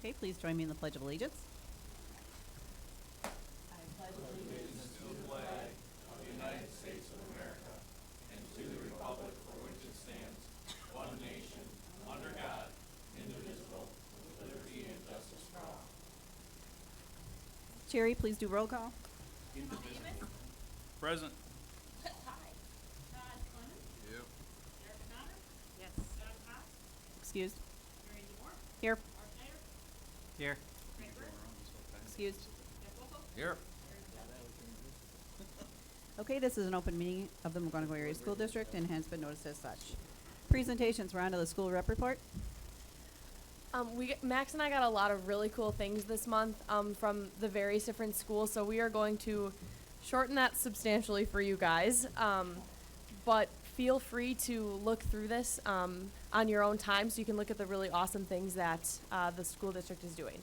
Okay, please join me in the Pledge of Allegiance. Jerry, please do roll call. Present. Yep. Excused. Here. Here. Excused. Here. Okay, this is an open meeting of the McGonigal Area School District and has been noticed as such. Presentations, we're on to the school rep report. Max and I got a lot of really cool things this month from the various different schools, so we are going to shorten that substantially for you guys. But feel free to look through this on your own time so you can look at the really awesome things that the school district is doing.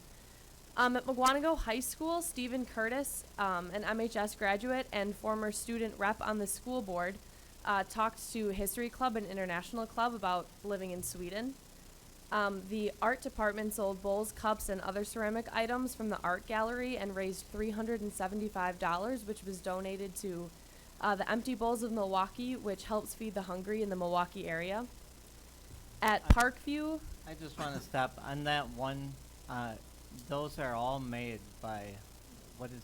At McGonigal High School, Stephen Curtis, an MHS graduate and former student rep on the school board, talked to History Club and International Club about living in Sweden. The art department sold bowls, cups, and other ceramic items from the art gallery and raised $375, which was donated to the Empty Bowls of Milwaukee, which helps feed the hungry in the Milwaukee area. At Parkview, I just want to stop on that one. Those are all made by, what is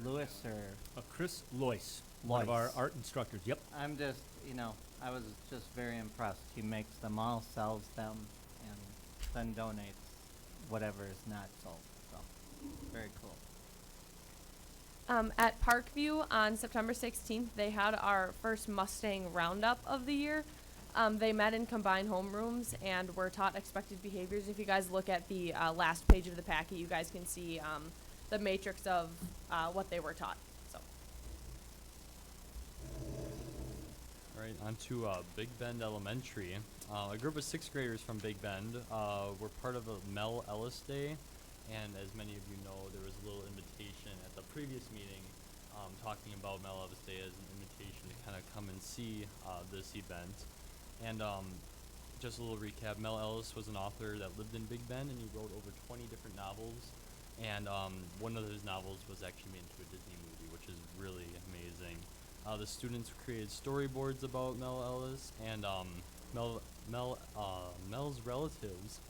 Lewis or? Chris Loyce, one of our art instructors. Yep. I'm just, I was just very impressed. He makes them all, sells them, and then donates whatever is not sold. So, very cool. At Parkview on September 16th, they had our first Mustang Roundup of the year. They met in combined homerooms and were taught expected behaviors. If you guys look at the last page of the packet, you guys can see the matrix of what they were taught. So. All right, on to Big Bend Elementary. A group of sixth graders from Big Bend were part of a Mel Ellis Day, and as many of you know, there was a little invitation at the previous meeting talking about Mel Ellis Day as an invitation to kind of come and see this event. And just a little recap, Mel Ellis was an author that lived in Big Bend, and he wrote over 20 different novels, and one of his novels was actually made into a Disney movie, which is really amazing. The students created storyboards about Mel Ellis, and Mel's relatives,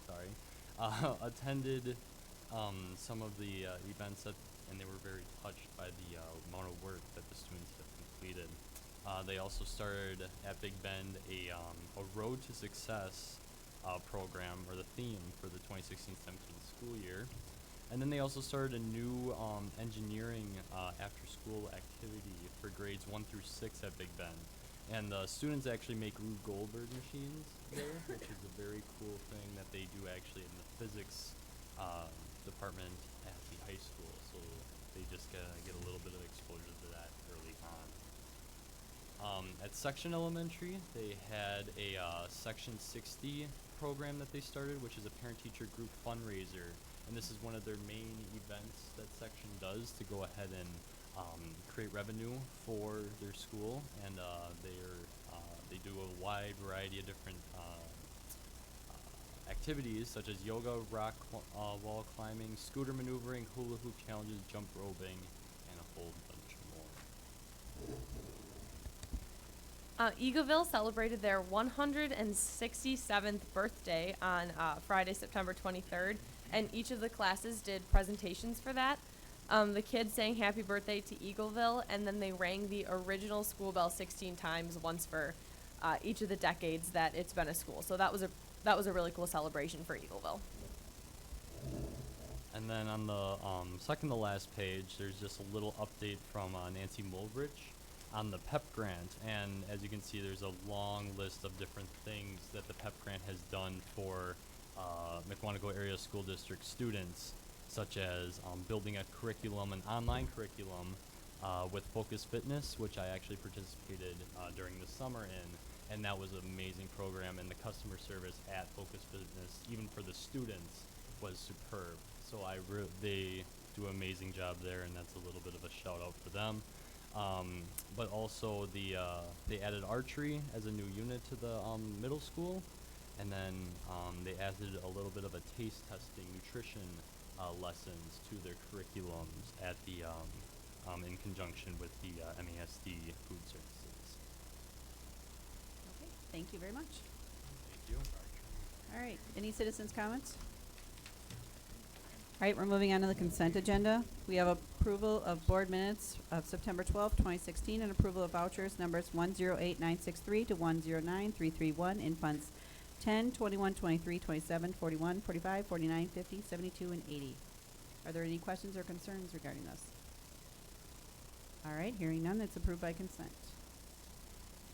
attended some of the events, and they were very touched by the amount of work that the students have completed. They also started at Big Bend a Road to Success program, or the theme for the 2016-17 school year. And then they also started a new engineering after-school activity for grades 1 through 6 at Big Bend. And the students actually make Rube Goldberg machines there, which is a very cool thing that they do actually in the physics department at the high school. So they just get a little bit of exposure to that early on. At Section Elementary, they had a Section 60 program that they started, which is a parent-teacher group fundraiser. And this is one of their main events that Section does to go ahead and create revenue for their school. And they do a wide variety of different activities, such as yoga, rock wall climbing, scooter maneuvering, hula hoop challenges, jump roping, and a whole bunch more. Eagleville celebrated their 167th birthday on Friday, September 23rd, and each of the classes did presentations for that. The kids sang happy birthday to Eagleville, and then they rang the original school bell 16 times, once for each of the decades that it's been a school. So that was a really cool celebration for Eagleville. And then on the second to last page, there's just a little update from Nancy Mulbrich on the PEP grant. And as you can see, there's a long list of different things that the PEP grant has done for McGonigal Area School District students, such as building a curriculum, an online curriculum with Focus Fitness, which I actually participated during the summer in, and that was an amazing program, and the customer service at Focus Fitness, even for the students, was superb. So they do an amazing job there, and that's a little bit of a shout out for them. But also they added archery as a new unit to the middle school, And then they added a little bit of a taste testing nutrition lessons to their curriculums at the in conjunction with the MASD food services. Okay, thank you very much. Thank you. All right, any citizens' comments? All right, we're moving on to the consent agenda. We have approval of board minutes of September 12th, 2016, and approval of vouchers numbers 108963 to 109331 in funds 10, 21, 23, 27, 41, 45, 49, 50, 72, and 80. Are there any questions or concerns regarding this? All right, hearing none, that's approved by consent.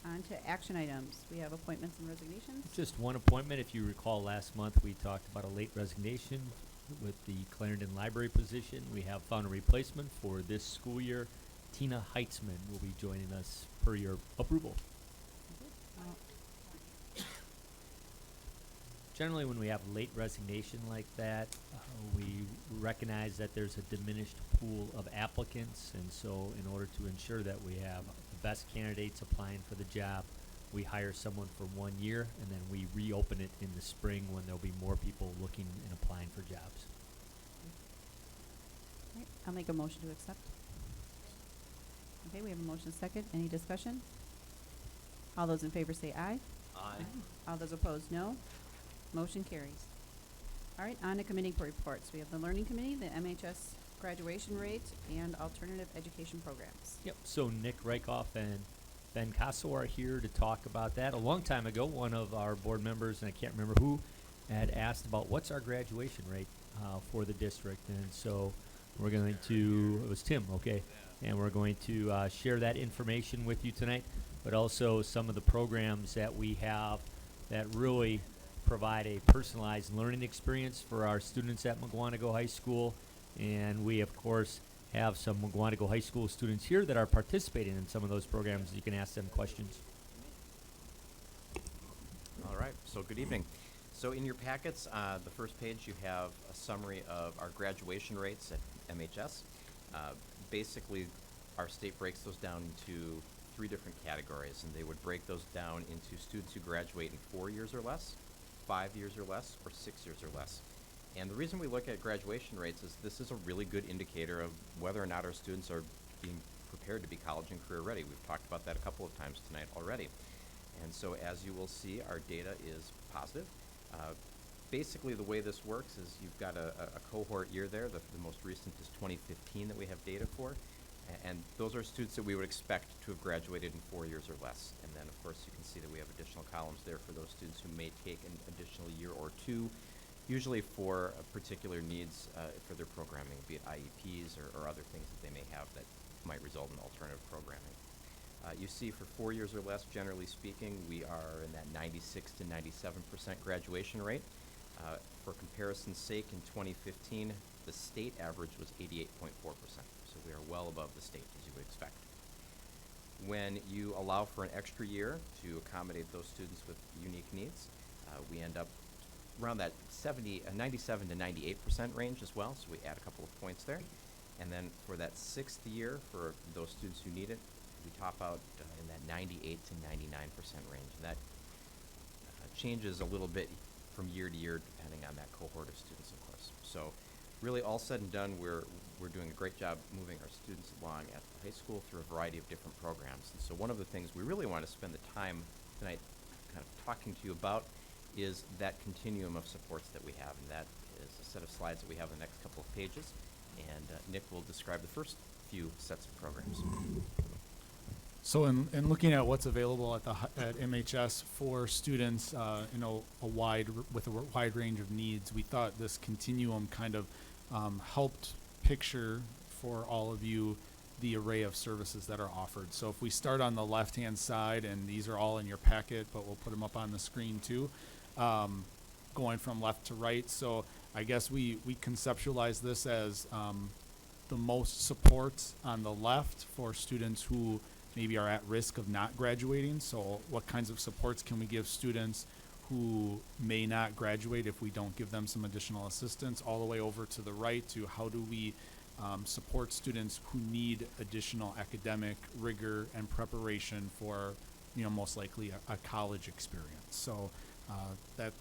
On to action items. We have appointments and resignations. Just one appointment. If you recall, last month we talked about a late resignation with the Clarendon Library position. We have found a replacement for this school year. Tina Heitzman will be joining us per your approval. Generally, when we have late resignation like that, we recognize that there's a diminished pool of applicants, and so in order to ensure that we have the best candidates applying for the job, we hire someone for 1 year, and then we reopen it in the spring when there'll be more people looking and applying for jobs. All right, I'll make a motion to accept. Okay, we have a motion second. Any discussion? All those in favor say aye. Aye. All those opposed, no. Motion carries. All right, on to committee reports. We have the Learning Committee, the MHS graduation rate, and alternative education programs. Yep, so Nick Reichoff and Ben Casso are here to talk about that. A long time ago, one of our board members, and I can't remember who, had asked about what's our graduation rate for the district. And so we're going to, it was Tim, okay, and we're going to share that information with you tonight, but also some of the programs that we have that really provide a personalized learning experience for our students at McGuanago High School. And we, of course, have some McGuanago High School students here that are participating in some of those programs. You can ask them questions. All right, so good evening. So in your packets, the first page, you have a summary of our graduation rates at MHS. Basically, our state breaks those down into 3 different categories, and they would break those down into students who graduate in 4 years or less, 5 years or less, or 6 years or less. And the reason we look at graduation rates is this is a really good indicator of whether or not our students are being prepared to be college and career ready. We've talked about that a couple of times tonight already. And so as you will see, our data is positive. Basically, the way this works is you've got a cohort year there. The most recent is 2015 that we have data for. And those are students that we would expect to have graduated in 4 years or less. And then, of course, you can see that we have additional columns there for those students who may take an additional year or 2, usually for particular needs for their programming, be it IEPs or other things that they may have that might result in alternative programming. You see for 4 years or less, generally speaking, we are in that 96 to 97% graduation rate. For comparison's sake, in 2015, the state average was 88.4%. So we are well above the state, as you would expect. When you allow for an extra year to accommodate those students with unique needs, we end up around that 97 to 98% range as well, so we add a couple of points there. And then for that 6th year, for those students who need it, we top out in that 98 to 99% range. And that changes a little bit from year to year depending on that cohort of students, of course. So really, all said and done, we're doing a great job moving our students along at the high school through a variety of different programs. And so one of the things we really want to spend the time tonight kind of talking to you about is that continuum of supports that we have. And that is a set of slides that we have in the next couple of pages. And Nick will describe the first few sets of programs. So in looking at what's available at MHS for students, with a wide range of needs, we thought this continuum kind of helped picture for all of you the array of services that are offered. So if we start on the left-hand side, and these are all in your packet, but we'll put them up on the screen too, going from left to right. So I guess we conceptualize this as the most supports on the left for students who maybe are at risk of not graduating. So what kinds of supports can we give students who may not graduate if we don't give them some additional assistance, all the way over to the right to how do we support students who need additional academic rigor and preparation for, most likely a college experience. So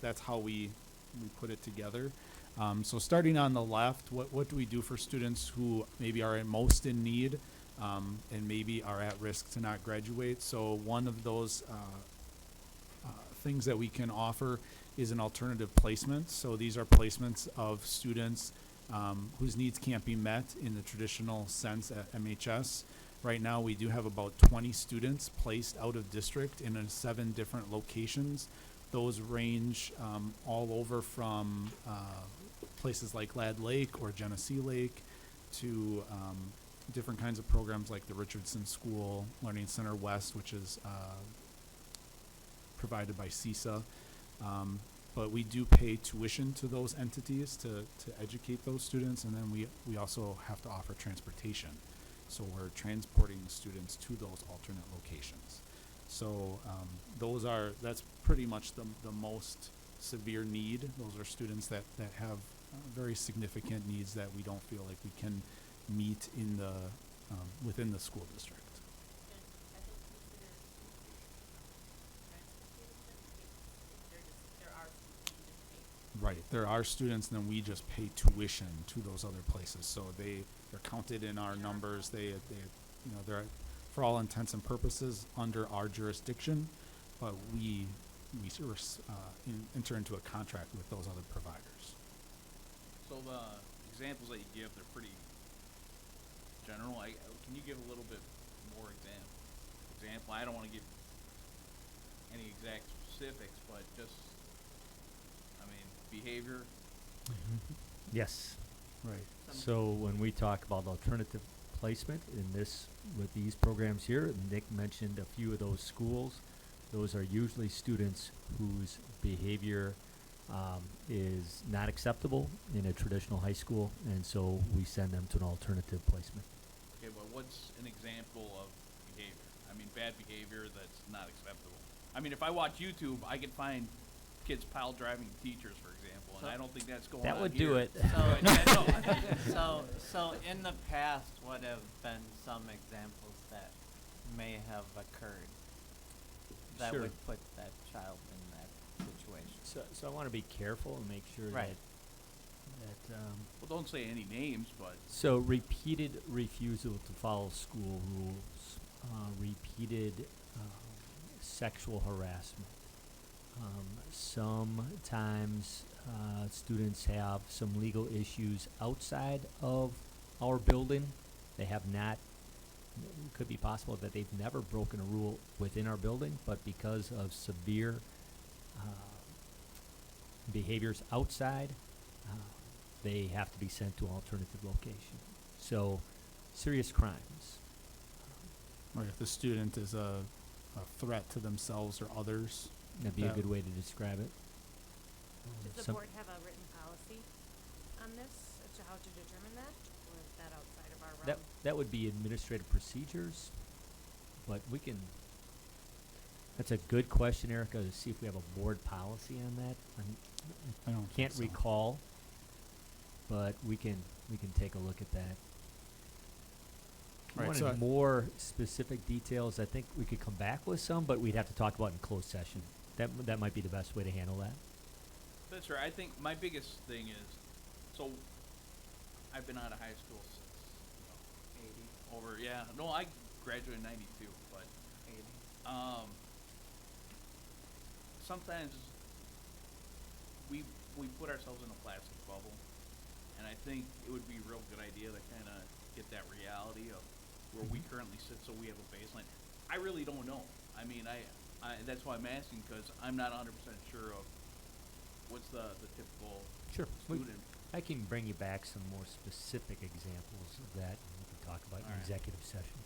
That's how we put it together. So starting on the left, what do we do for students who maybe are most in need and maybe are at risk to not graduate? So one of those things that we can offer is an alternative placement. So these are placements of students whose needs can't be met in the traditional sense at MHS. Right now, we do have about 20 students placed out of district in 7 different locations. Those range all over from places like Lad Lake or Genesee Lake to different kinds of programs like the Richardson School, Learning Center West, which is provided by CISA. But we do pay tuition to those entities to educate those students, and then we also have to offer transportation. So we're transporting the students to those alternate locations. So that's pretty much the most severe need. Those are students that have very significant needs that we don't feel like we can meet in the within the school district. Right, there are students, and then we just pay tuition to those other places. So they're counted in our numbers. They're for all intents and purposes under our jurisdiction, but we enter into a contract with those other providers. So the examples that you give, they're pretty general. Can you give a little bit more example? I don't want to give any exact specifics, but just, behavior. Yes. Right. So when we talk about alternative placement with these programs here, Nick mentioned a few of those schools. Those are usually students whose behavior is not acceptable in a traditional high school, and so we send them to an alternative placement. Okay, but what's an example of behavior? Bad behavior that's not acceptable. If I watch YouTube, I can find kids pile driving teachers, for example, and I don't think that's going on. That would here. do it. So in the past, what have been some examples that may have occurred that Sure. would put that child in that situation? So I want to be careful and make sure Right. that Well, don't say any names, but so repeated refusal to follow school rules, repeated sexual harassment. Sometimes students have some legal issues outside of our building. They have not, it could be possible that they've never broken a rule within our building, but because of severe behaviors outside, they have to be sent to an alternative location. So, serious crimes. Or if the student is a threat to themselves or others. That'd be a good way to describe it. Does the Some- board have a written policy on this as to how to determine that, or is that outside of our realm? That would be administrative procedures, but we can. That's a good question, Erica. To see if we have a board policy on that. I don't Can't think so. recall, but we can take a look at that. If you Right, wanted so more specific details, I think we could come back with some, but we'd have to talk about it in closed session. That might be the best way to handle that. that's right. I think my biggest thing is, so I've been out of high school since 80, I graduated in '92, but 80. Sometimes we put ourselves in a plastic bubble, and I think it would be a real good idea to kind of get that reality of where we currently sit, so we have a baseline. I really don't know. That's why I'm asking, because I'm not 100% sure of what's the typical Sure. student. I can bring you back some more specific examples of that, and we can talk about it in Alright. executive session.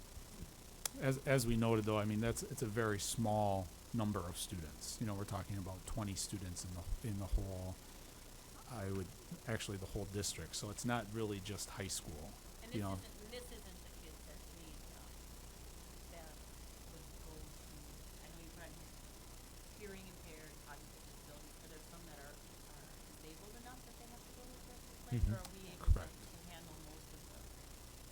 As we noted, though, it's a very small number of students. We're talking about 20 students in the whole. The whole district. So it's not really just high school. And you know. this isn't the kids that need, that would go to, I know you've run hearing impaired, cognitive disabilities, are there some that are disabled enough that they have to go to a special place, Mhm. or are we able Correct. to handle most of the?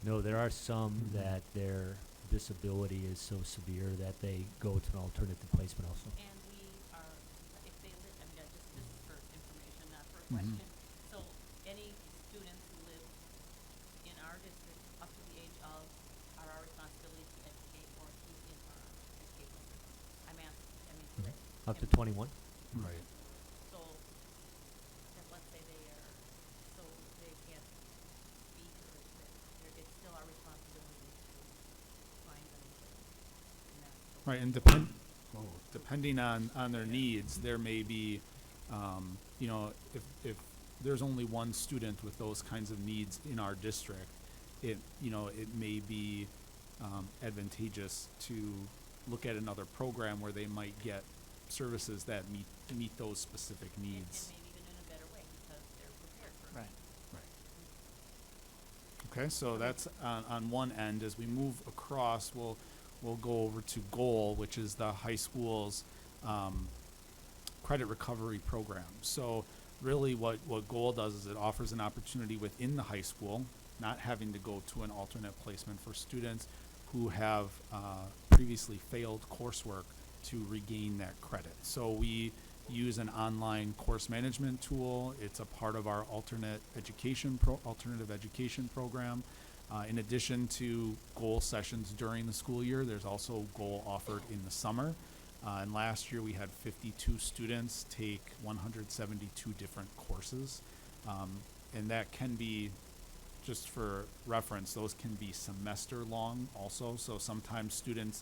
No, there are some Mhm. that their disability is so severe that they go to an alternative placement also. And we are, if they live, Mm-hmm. question. So any students who live in our district up to the age of are our responsibility to educate or keep in our educational system. I'm asking, I mean, so that. Up to can- 21? Right. So, if let's say they are, so they can't speak or that, it's still our responsibility to find them and that. Right, and depending on their needs, there may be, you know, if there's only one student with those kinds of needs in our district, it may be advantageous to look at another program where they might get services that meet those specific needs. And maybe even in a better way because they're prepared for it. Right. Right. Okay, so that's on one end. As we move across, we'll go over to GOAL, which is the high school's credit recovery program. So really what GOAL does is it offers an opportunity within the high school, not having to go to an alternate placement for students who have previously failed coursework to regain that credit. So we use an online course management tool. It's a part of our alternative education program. In addition to GOAL sessions during the school year, there's also GOAL offered in the summer. And last year we had 52 students take 172 different courses. And that can be, just for reference, those can be semester long also. So sometimes students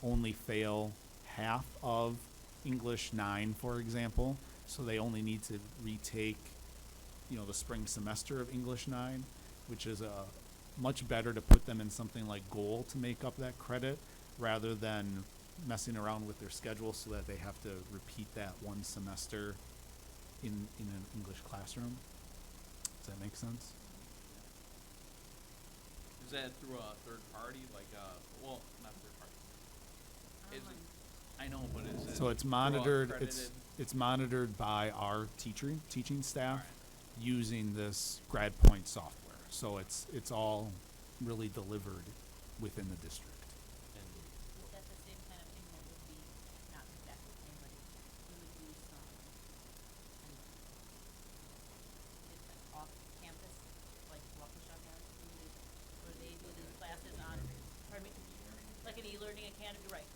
only fail half of English 9, for example. So they only need to retake, the spring semester of English 9, which is much better to put them in something like GOAL to make up that credit rather than messing around with their schedule so that they have to repeat that one semester in an English classroom. Does that make sense? Is that through a third party, like, well, not third party? Is it, I know, but is it? So it's through monitored. accredited- It's monitored by our teaching staff Alright. using this GradPoint software. So it's all really delivered within the district. And Is that the same kind of thing that would be, not exactly the same, but we would do some, it's like off campus, like Waukesha has, where they do these classes on, pardon me, like an e-learning academy, right?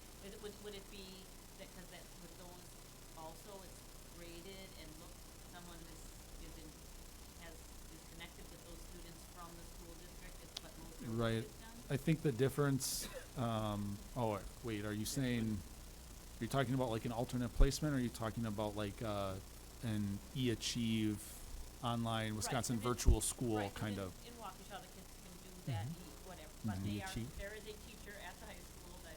Would it be that, cause that, with those also, it's graded and someone is connected with those students from the school district, it's what most of their work Right. is done? I think the difference, oh, wait, are you saying, are you talking about like an alternate placement, or are you talking about like, an eAchieve online Wisconsin Right, 'cause virtual school Right, 'cause kind of? in Waukesha, the kids can do that, whatever, but Mhm. they are, Cheat. there is a teacher at the high school that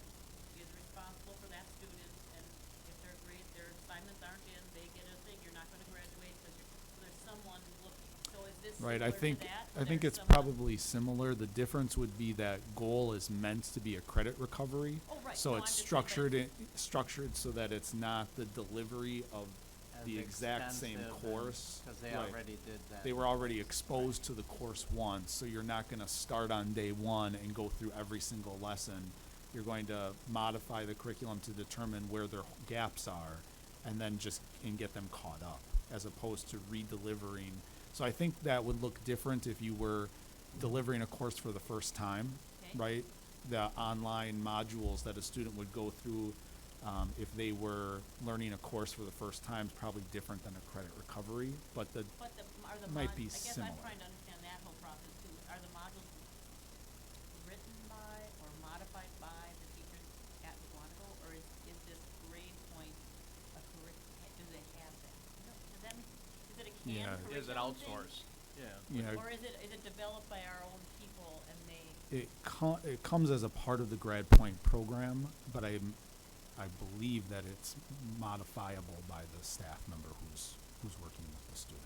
is responsible for that student, and if their assignments aren't in, they get a thing, you're not gonna graduate, so there's someone looking, so is this Right, similar I think, to that? I think There's it's someone- probably similar. The difference would be that GOAL is meant to be a credit recovery. Oh, right, So no, it's I'm just saying, but structured so that it's not the delivery of As the exact same extensive and- course. Cause they Right. already did that. They were already exposed to the course once, so you're not gonna start on day one and go through every single lesson. You're going to modify the curriculum to determine where their gaps are and then get them caught up, as opposed to re-delivering. So I think that would look different if you were delivering a course for the first time, Okay. right? The online modules that a student would go through, if they were learning a course for the first time, is probably different than a credit recovery, but Are the might be I guess I'm similar. trying to understand that whole process too, are the modules written by or modified by the teachers at Waterville, or is this grade point a do they have that? Does that make, is it a Yeah. canned Is it curriculum thing? outsourced? Yeah. Yeah, Or is it developed by our own people and they, it comes as a part of the GradPoint program, but I believe that it's modifiable by the staff member who's working with the student.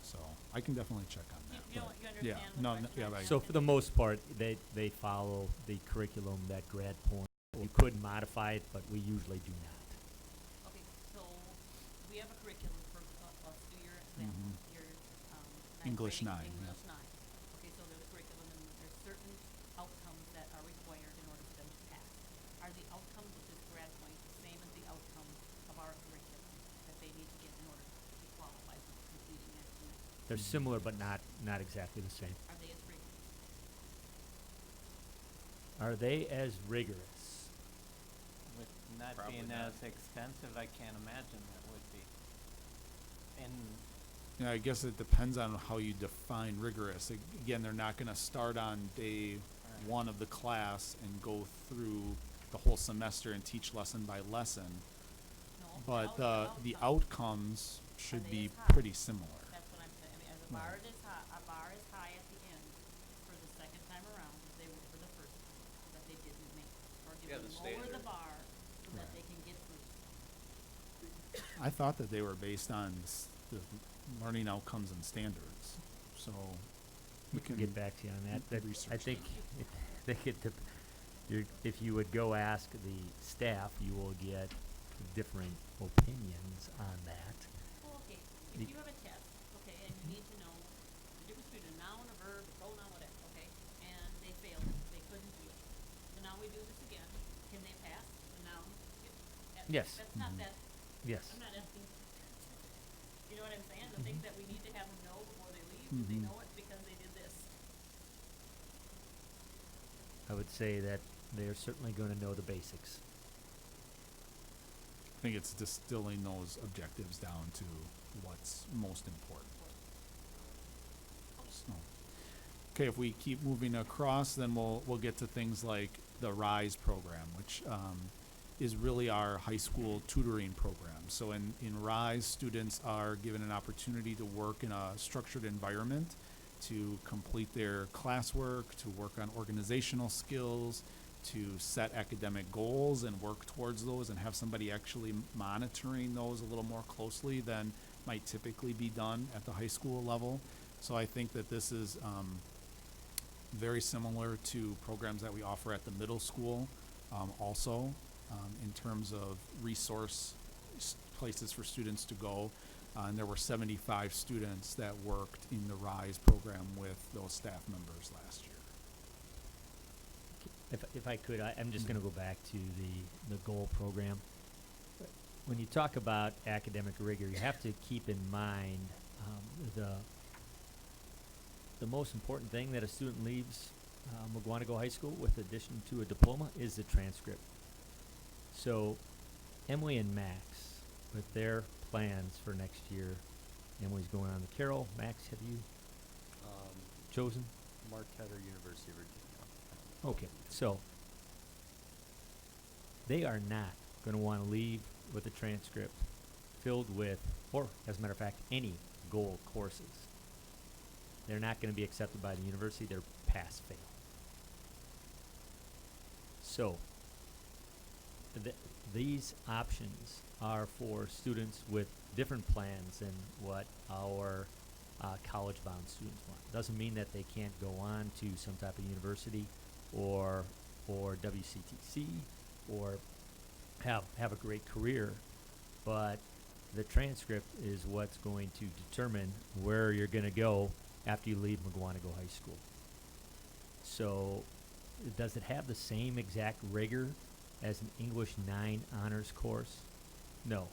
So I can definitely check on that. you know, but you yeah, understand the no, question yeah, I'm right. So for the most part, they follow the curriculum that GradPoint. You could modify it, but we usually do not. okay, so we have a curriculum for us, do your exam, Mhm. your, English grading, 9, yeah. English 9. Okay, so there's a curriculum and there's certain outcomes that are required in order for them to pass. Are the outcomes of this grad point the same as the outcomes of our curriculum that they need to get in order to qualify? They're similar, but not exactly the same. Are they as rigorous? Are they as rigorous? With not Probably being not. as extensive, I can't imagine that would be. And Yeah, I guess it depends on how you define rigorous. Again, they're not going to start on day Right. one of the class and go through the whole semester and teach lesson by lesson. No, But the outcomes should they be as high? pretty similar. That's what I'm saying. I mean, as a Right. bar is high, a bar is high at the end for the second time around as they were for the first time, that they didn't make. Or do Yeah, we the lower the standard. bar so that Right. they can get through? I thought that they were based on the learning outcomes and standards. So We can get back to you on that. I research think that. if you would go ask the staff, you will get different opinions on that. Well, okay, The- if you have a test, okay, and you need to know the difference between a noun, a verb, a pronoun, whatever, okay, and they failed it, they couldn't do it. So now we do this again, can they pass the noun? Yes. That's not Mhm. that, Yes. I'm not asking, you know what I'm saying? The things that we need to have them know before they leave, do they Mhm. know it because they did this? I would say that they are certainly going to know the basics. I think it's distilling those objectives down to what's most important. So, okay, if we keep moving across, then we'll get to things like the RISE program, which is really our high school tutoring program. So in RISE, students are given an opportunity to work in a structured environment, to complete their classwork, to work on organizational skills, to set academic goals and work towards those, and have somebody actually monitoring those a little more closely than might typically be done at the high school level. So I think that this is very similar to programs that we offer at the middle school also, in terms of resource places for students to go. And there were 75 students that worked in the RISE program with those staff members last year. If I could, I'm just going to go back to the goal program. When you talk about academic rigor, you have to keep in mind the most important thing that a student leaves Mugwanago High School with addition to a diploma is the transcript. So Emily and Max, with their plans for next year, Emily's going on the Carroll. Max, have you chosen? Marquette or University of Virginia. Okay, so they are not going to want to leave with a transcript filled with, or as a matter of fact, any goal courses. They're not going to be accepted by the university. They're pass-fail. So these options are for students with different plans than what our college-bound students want. Doesn't mean that they can't go on to some type of university or WCTC or have a great career, but the transcript is what's going to determine where you're going to go after you leave Mugwanago High School. So does it have the same exact rigor as an English 9 honors course? No.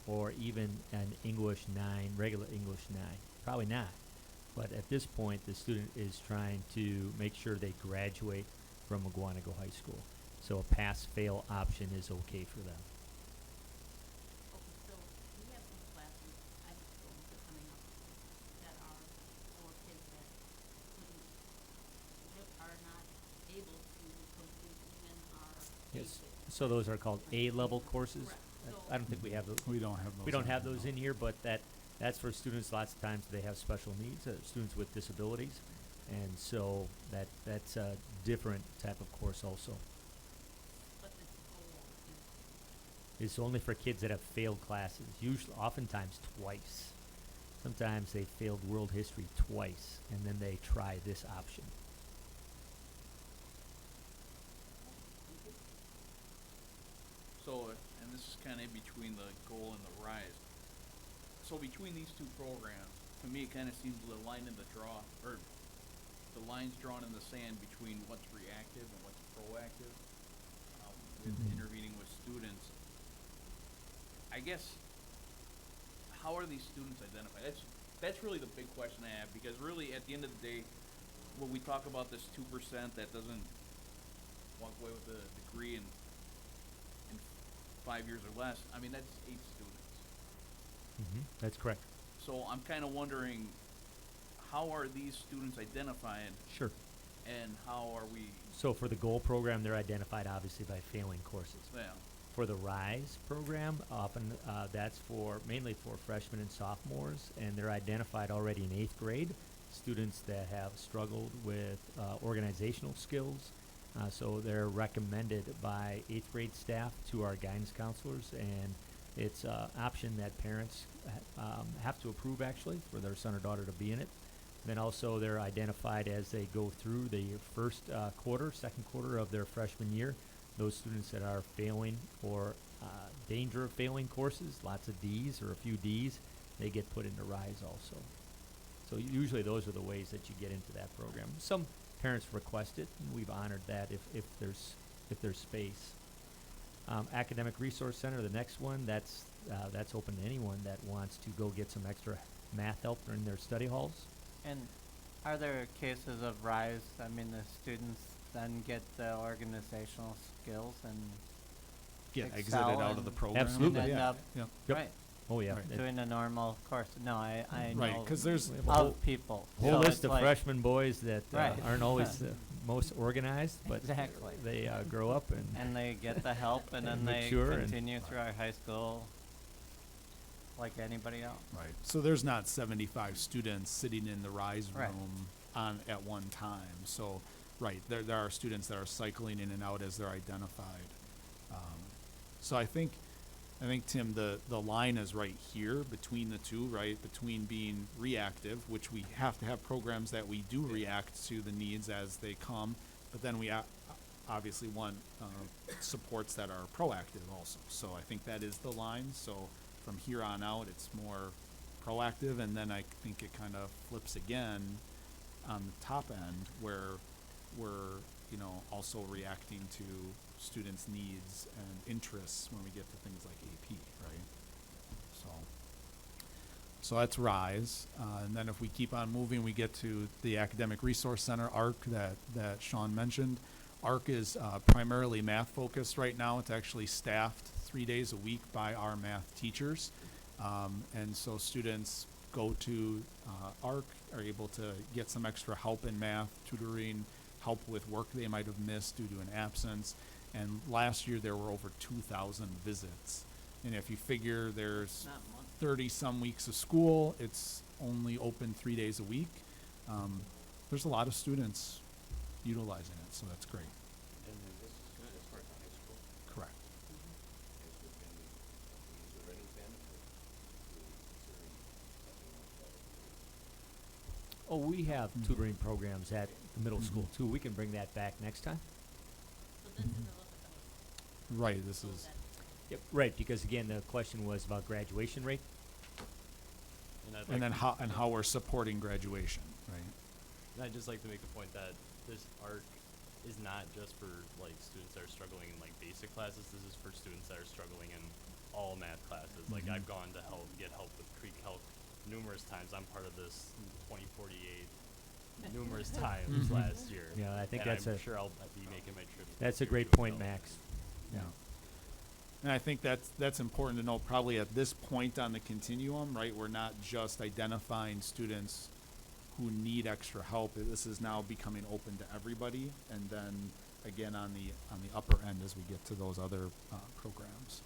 Or even an English 9, regular English 9? Probably not. But at this point, the student is trying to make sure they graduate from Mugwanago High School. So a pass-fail option is okay for them. Okay, so we have some classes, I think those are coming up, that are for kids that are not able to complete even our Yes. basic. So those are called A-level courses. Correct. I don't think we have those. We don't have those. We don't in have here, those no. in here, but that's for students. Lots of times they have special needs, students with disabilities, and so that's a different type of course also. But this goal is, It's only for kids that have failed classes, usually, oftentimes twice. Sometimes they failed world history twice, and then they try this option. So, and this is kind of in between the goal and the rise. So between these two programs, to me, it kind of seems the line in the draw, or the lines drawn in the sand between what's reactive and what's proactive, with Mhm. intervening with students. I guess, how are these students identified? that's really the big question I have, because really, at the end of the day, when we talk about this 2% that doesn't walk away with a degree in 5 years or less, I mean, that's 8 students. That's correct. So I'm kind of wondering, how are these students identified, Sure. and how are we, So for the goal program, they're identified obviously by failing courses. well, For the RISE program, often that's mainly for freshmen and sophomores, and they're identified already in 8th grade. Students that have struggled with organizational skills, so they're recommended by 8th grade staff to our guidance counselors, and it's an option that parents have to approve actually for their son or daughter to be in it. Then also they're identified as they go through the first second quarter of their freshman year. Those students that are failing or danger of failing courses, lots of D's or a few D's, they get put into RISE also. So usually those are the ways that you get into that program. Some parents request it, and we've honored that if there's space. Academic Resource Center, the next one, that's open to anyone that wants to go get some extra math help during their study halls. And are there cases of RISE? I mean, the students then get the organizational skills and Get excel exited out of the and- program. Absolutely. and end Yeah, up yeah. Yep. right Oh yeah. Right. doing a normal course. No, I Right, know 'cause there's We have a whole- of people. whole So list it's of like- freshman boys that Right. aren't always the most organized, but Exactly. they grow up and And they get the help, and then And they mature and- continue through our high school like anybody else. Right. So there's not 75 students sitting in the RISE Right. room at one time. So, right, there are students that are cycling in and out as they're identified. So I think Tim, the line is right here between the two, right? Between being reactive, which we have to have programs that we do react to the needs as they come, but then we obviously want supports that are proactive also. So I think that is the line. So from here on out, it's more proactive, and then I think it kind of flips again on the top end where we're, also reacting to students' needs and interests when we get to things like AP, right? So that's RISE. And then if we keep on moving, we get to the Academic Resource Center, ARC, that Sean mentioned. ARC is primarily math focused right now. It's actually staffed 3 days a week by our math teachers. And so students go to ARC, are able to get some extra help in math, tutoring, help with work they might have missed due to an absence. And last year there were over 2,000 visits. And if you figure there's Not much. 30-some weeks of school, it's only open 3 days a week. There's a lot of students utilizing it, so that's great. And then this is good as far as the high school. Correct. Is there any benefit to considering something like that? oh, we have Mhm. tutoring programs at the middle school Mhm. too. We can bring that back next time. So this is a little bit Right, this of is, Yep, right, because again, the question was about graduation rate. And I'd like and then to- how we're supporting graduation, right? And I'd just like to make the point that this ARC is not just for like students that are struggling in like basic classes. This is for students that are struggling in all math classes. Like Mhm. I've gone to get help with Creek Calc numerous times. I'm part of this 2048 numerous times Mhm. last year. Yeah, I think and that's I'm a- sure I'll be making my trip. That's a here great to point, Adele. Max. Yeah. And I think that's important to know probably at this point on the continuum, right? We're not just identifying students who need extra help. This is now becoming open to everybody, and then again on the upper end as we get to those other programs.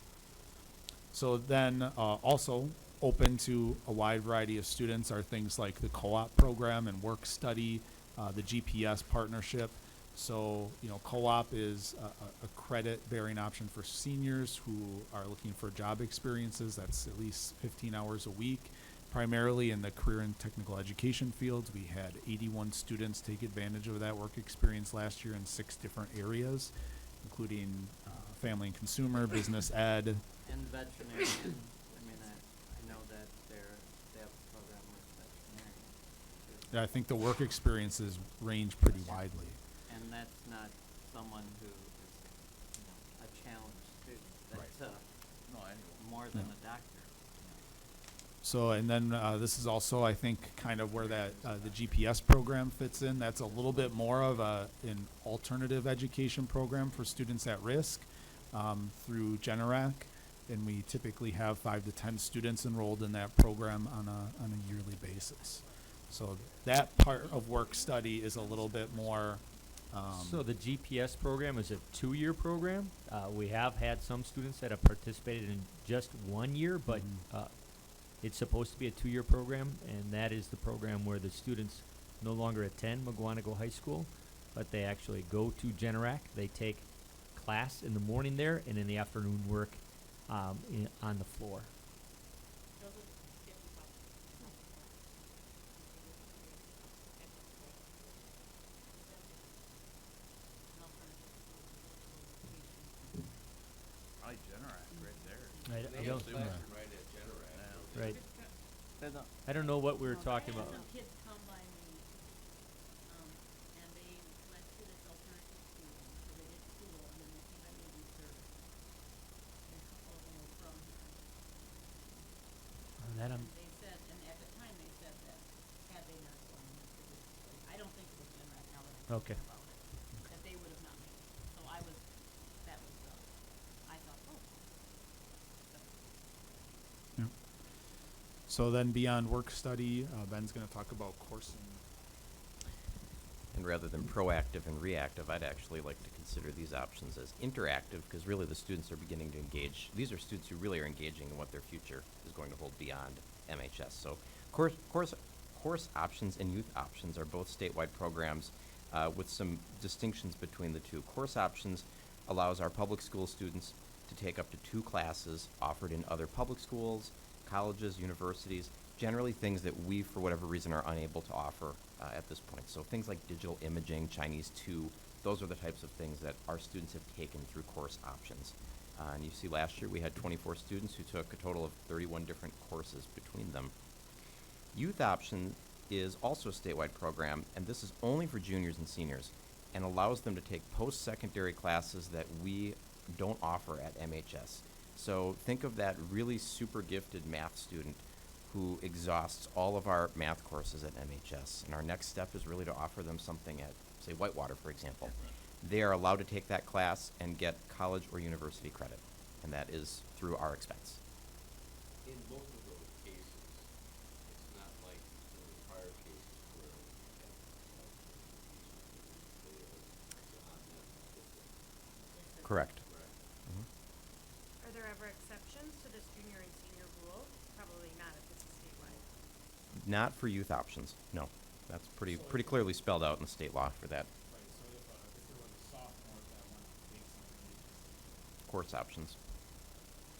So then also open to a wide variety of students are things like the co-op program and work study, the GPS partnership. So, co-op is a credit-bearing option for seniors who are looking for job experiences. That's at least 15 hours a week, primarily in the career and technical education fields. We had 81 students take advantage of that work experience last year in 6 different areas, including family and consumer, business ed. And veterinarian, I mean, I know that they have a program with veterinarians too. I think the work experiences range pretty widely. And that's not someone who is, a challenged student. Right. That's no, anyway. more than Yeah. a doctor. So, and then this is also, I think, kind of where that the GPS program fits in. That's a little bit more of an alternative education program for students at risk through Generac, and we typically have 5 to 10 students enrolled in that program on a yearly basis. So that part of work study is a little bit more. So the GPS program is a 2-year program. We have had some students that have participated in just 1 year, but it's supposed to be a 2-year program, and that is the program where the students no longer attend McGuanago High School, but they actually go to Generac. They take class in the morning there, and in the afternoon work on the floor. Probably Generac right there. I They don't, have students right at Generac. Yeah. right. They don't- I don't know what we were talking I about. had some kids come by me, and they went to this alternative school, so they did school, and then they came by me to do service. And a couple of them were from here. That And they said, and at the time they said that had they not gone to this place, I don't think it was Generac now that I'm Okay. thinking about it, that they would have not made it. So that was, I thought, oh. Yeah. So then beyond work study, Ben's going to talk about coursing. And rather than proactive and reactive, I'd actually like to consider these options as interactive, because really the students are beginning to engage. These are students who really are engaging in what their future is going to hold beyond MHS. So course options and youth options are both statewide programs with some distinctions between the two. Course options allows our public school students to take up to 2 classes offered in other public schools, colleges, universities, generally things that we, for whatever reason, are unable to offer at this point. So things like digital imaging, Chinese 2, those are the types of things that our students have taken through course options. And you see last year we had 24 students who took a total of 31 different courses between them. Youth option is also a statewide program, and this is only for juniors and seniors, and allows them to take post-secondary classes that we don't offer at MHS. So think of that really super gifted math student who exhausts all of our math courses at MHS. And our next step is really to offer them something at, say, Whitewater, for example. They are allowed to take that class and get college or university credit, and that is through our expense. In both of those cases, it's not like in the prior cases where we had it's on them. Correct. Correct. Are there ever exceptions to this junior and senior rule? Probably not if it's statewide. Not for youth options, no. That's pretty clearly spelled out in the state law for that. Right. So if there was a sophomore that wanted to take something, Course options.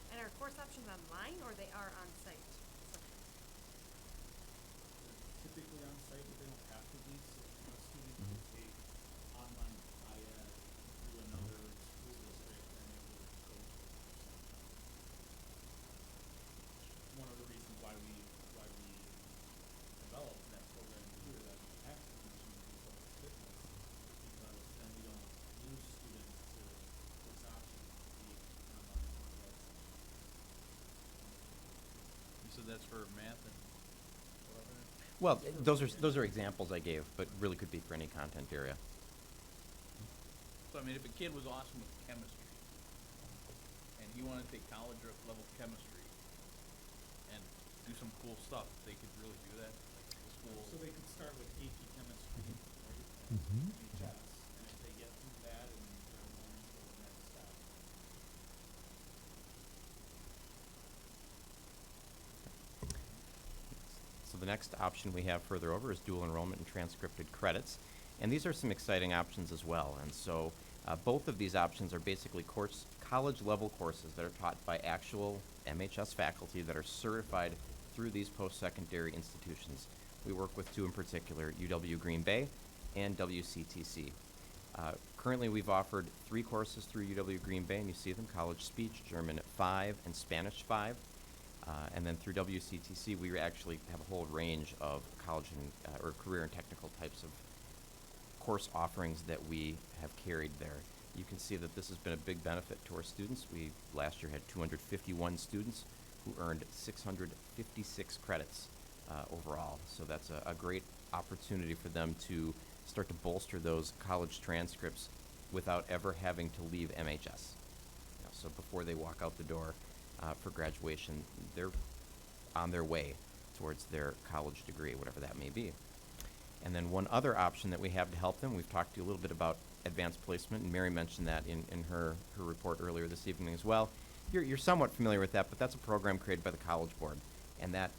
And are course options online or they are on site? typically on site, but they don't have to be. So a student can take online IED through another school district and it would go to a course option. One of the reasons why we developed that program here, that we have to continue to do fitness, because then we don't lose students to course options, the online IED. You said that's for math and whatever? Well, those are examples I gave, but really could be for any content area. So I mean, if a kid was awesome with chemistry, and he wanted to take college level chemistry, and do some cool stuff, they could really do that? Like the school? So they could start with AP chemistry, right? Mhm. HS, and if they get through that and they're going to the next step. So the next option we have further over is dual enrollment and transcripted credits. And these are some exciting options as well. And so both of these options are basically college level courses that are taught by actual MHS faculty that are certified through these post-secondary institutions. We work with 2 in particular, UW Green Bay and WCTC. Currently we've offered 3 courses through UW Green Bay, and you see them: College Speech, German 5, and Spanish 5. And then through WCTC, we actually have a whole range of college and or career and technical types of course offerings that we have carried there. You can see that this has been a big benefit to our students. We last year had 251 students who earned 656 credits overall. So that's a great opportunity for them to start to bolster those college transcripts without ever having to leave MHS. So before they walk out the door for graduation, they're on their way towards their college degree, whatever that may be. And then one other option that we have to help them, we've talked to you a little bit about advanced placement, and Mary mentioned that in her report earlier this evening as well. You're somewhat familiar with that, but that's a program created by the College Board, and that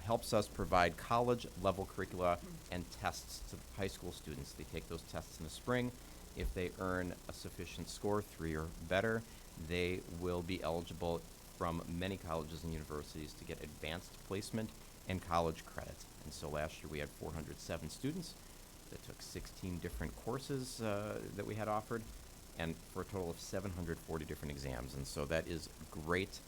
helps us provide college-level curricula and tests to high school students. They take those tests in the spring. If they earn a sufficient score, 3 or better, they will be eligible from many colleges and universities to get advanced placement and college credit. And so last year we had 407 students that took 16 different courses that we had offered, and for a total of 740 different exams. And so that is great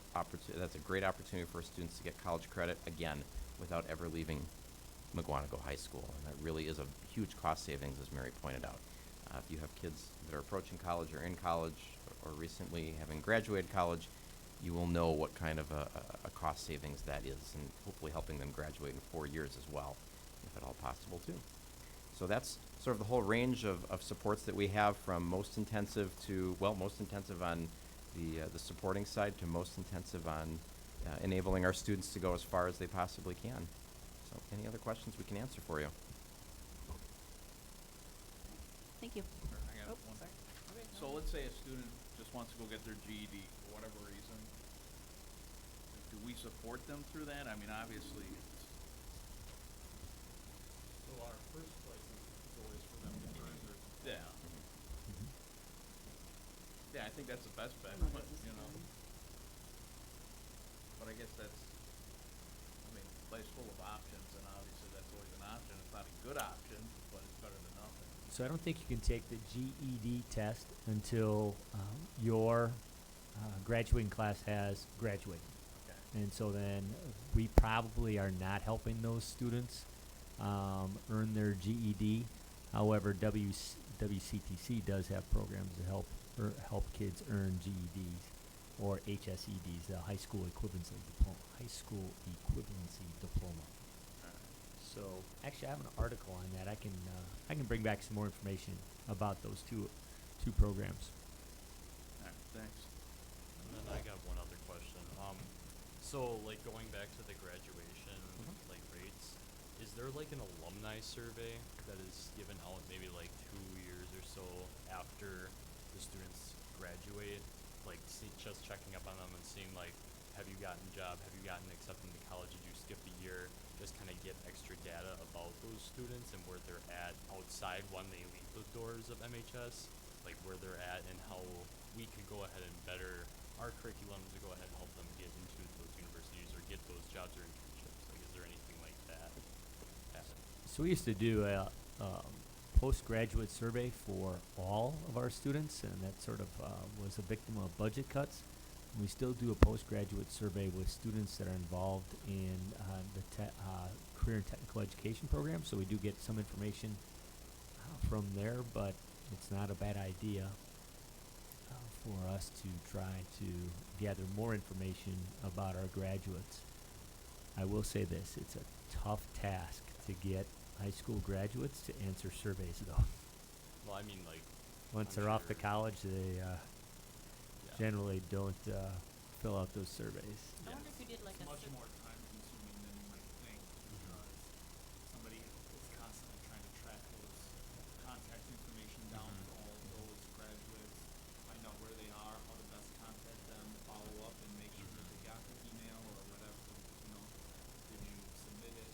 that's a great opportunity for students to get college credit, again, without ever leaving McGuanago High School. And that really is a huge cost savings, as Mary pointed out. If you have kids that are approaching college or in college or recently having graduated college, you will know what kind of a cost savings that is, and hopefully helping them graduate in 4 years as well, if at all possible too. So that's sort of the whole range of supports that we have, from most intensive to, well, most intensive on the supporting side to most intensive on enabling our students to go as far as they possibly can. So any other questions we can answer for you? Thank you. I got Oh, one. sorry. So let's say a student just wants to go get their GED for whatever reason. Do we support them through that? I mean, obviously, it's, So our first place is always for them to earn their. yeah. Yeah, I think that's the best bet, but, you know. But I guess that's, I mean, life's full of options, and obviously that's always an option. It's not a good option, but it's better than nothing. So I don't think you can take the GED test until your graduating class has graduated. Okay. And so then we probably are not helping those students earn their GED. However, WCTC does have programs to help kids earn GEDs or HSEDs, the high school equivalency diploma. So actually, I have an article on that. I can bring back some more information about those two programs. All right, thanks. And then I got one other question. So like going back to the graduation like rates, is there like an alumni survey that is given out maybe like 2 years or so after the students graduate, like just checking up on them and seeing like, have you gotten a job, have you gotten accepted into college, did you skip a year, just kind of get extra data about those students and where they're at outside when they leave the doors of MHS, like where they're at and how we could go ahead and better our curriculum to go ahead and help them get into those universities or get those jobs or internships. Like, is there anything like that happen? So we used to do a postgraduate survey for all of our students, and that sort of was a victim of budget cuts. We still do a postgraduate survey with students that are involved in the career and technical education program, so we do get some information from there, but it's not a bad idea for us to try to gather more information about our graduates. I will say this, it's a tough task to get high school graduates to answer surveys, though. Well, I mean, like, Once I'm they're off to sure- college, they yeah. generally don't fill out those surveys. I wonder if you did like a Much sur- more time consuming than you might think, because somebody is constantly trying to track those contact information down for all of those graduates, find out where they are, how to best contact them, follow up and make sure that they got the email or whatever, when you submit it.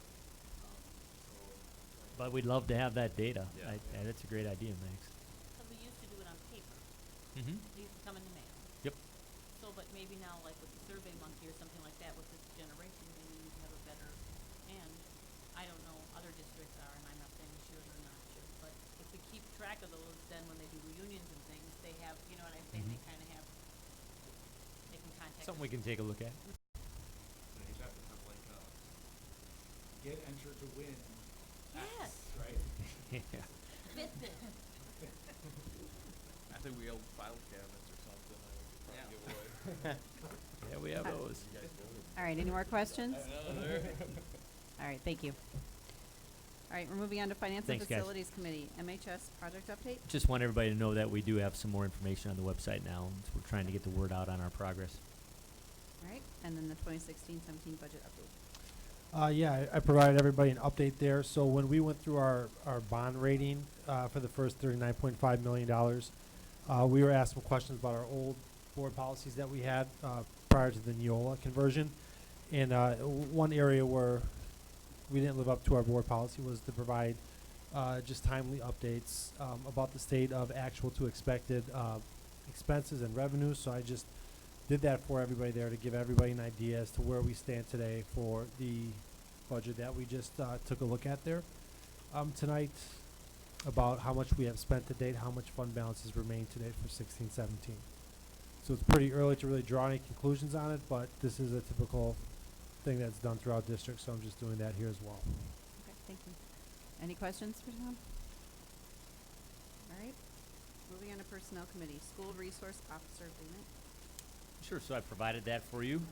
But we'd love to have that data. Yeah. That's a great idea, Max. Cause we used to do it on paper. Mm-hmm. They used to come in the mail. Yep. So, but maybe now, like with the survey monkey or something like that, with this generation, maybe we have a better, and I don't know, other districts are, and I'm not saying we should or not should, but if we keep track of those, then when they do reunions and things, they have, you know what I'm saying, they kinda have, they can contact us. Something we can take a look at. So you have to have like a get entered to win. Yes. Right? Yeah. Fitbit. I think we own file cabinets or something. giveaway. Yeah, we have those. All right, any more questions? All right, thank you. All right, we're moving on to Finance and Thanks, guys. Facilities Committee, MHS project update. Just want everybody to know that we do have some more information on the website now. And we're trying to get the word out on our progress. All right, and then the 2016-17 budget update. Yeah, I provided everybody an update there. So when we went through our bond rating for the first $39.5 million, we were asked some questions about our old board policies that we had prior to the Neola conversion. And one area where we didn't live up to our board policy was to provide just timely updates about the state of actual to expected expenses and revenues. So I just did that for everybody there to give everybody an idea as to where we stand today for the budget that we just took a look at there. Tonight, about how much we have spent to date, how much fund balances remain to date for 16-17. So it's pretty early to really draw any conclusions on it, but this is a typical thing that's done throughout districts, so I'm just doing that here as well. Okay, thank you. Any questions for Tom? All right, moving on to Personnel Committee, School Resource Officer Agreement. Sure, so I provided that for you.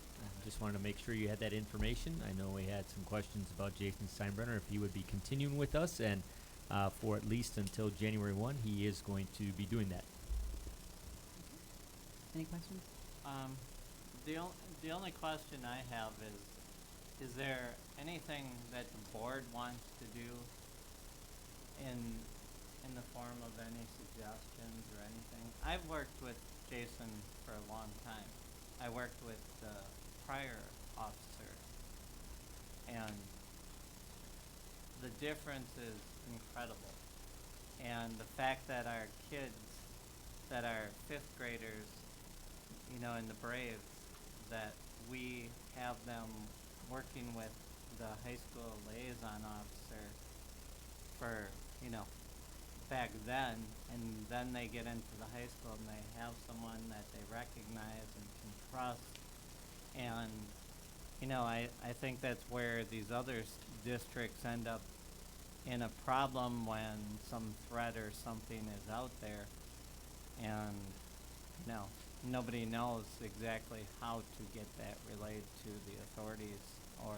Just wanted to make sure you had that information. I know we had some questions about Jason Steinbrenner, if he would be continuing with us, and for at least until January 1, he is going to be doing that. Any questions? The only question I have is there anything that the board wants to do in the form of any suggestions or anything? I've worked with Jason for a long time. I worked with the prior officer, and the difference is incredible. And the fact that our kids, that are 5th graders, you know, in the Braves, that we have them working with the high school liaison officer for, you know, back then, and then they get into the high school and they have someone that they recognize and can trust. And, you know, I think that's where these other districts end up in a problem when some threat or something is out there, and, you know, nobody knows exactly how to get that relayed to the authorities, or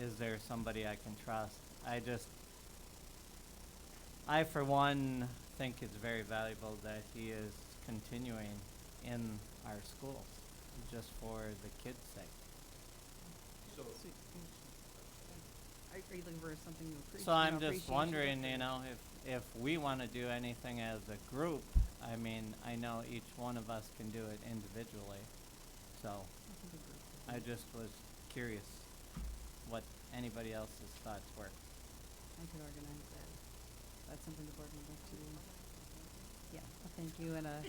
is there somebody I can trust? I for one think it's very valuable that he is continuing in our schools, just for the kids' sake. So, Are you looking for something to appreciate? So I'm just wondering, you know, if we want to do anything as a group, I mean, I know each one of us can do it individually. So I just was curious what anybody else's thoughts were. I could organize that. That's something the board would like to, yeah, a thank you and a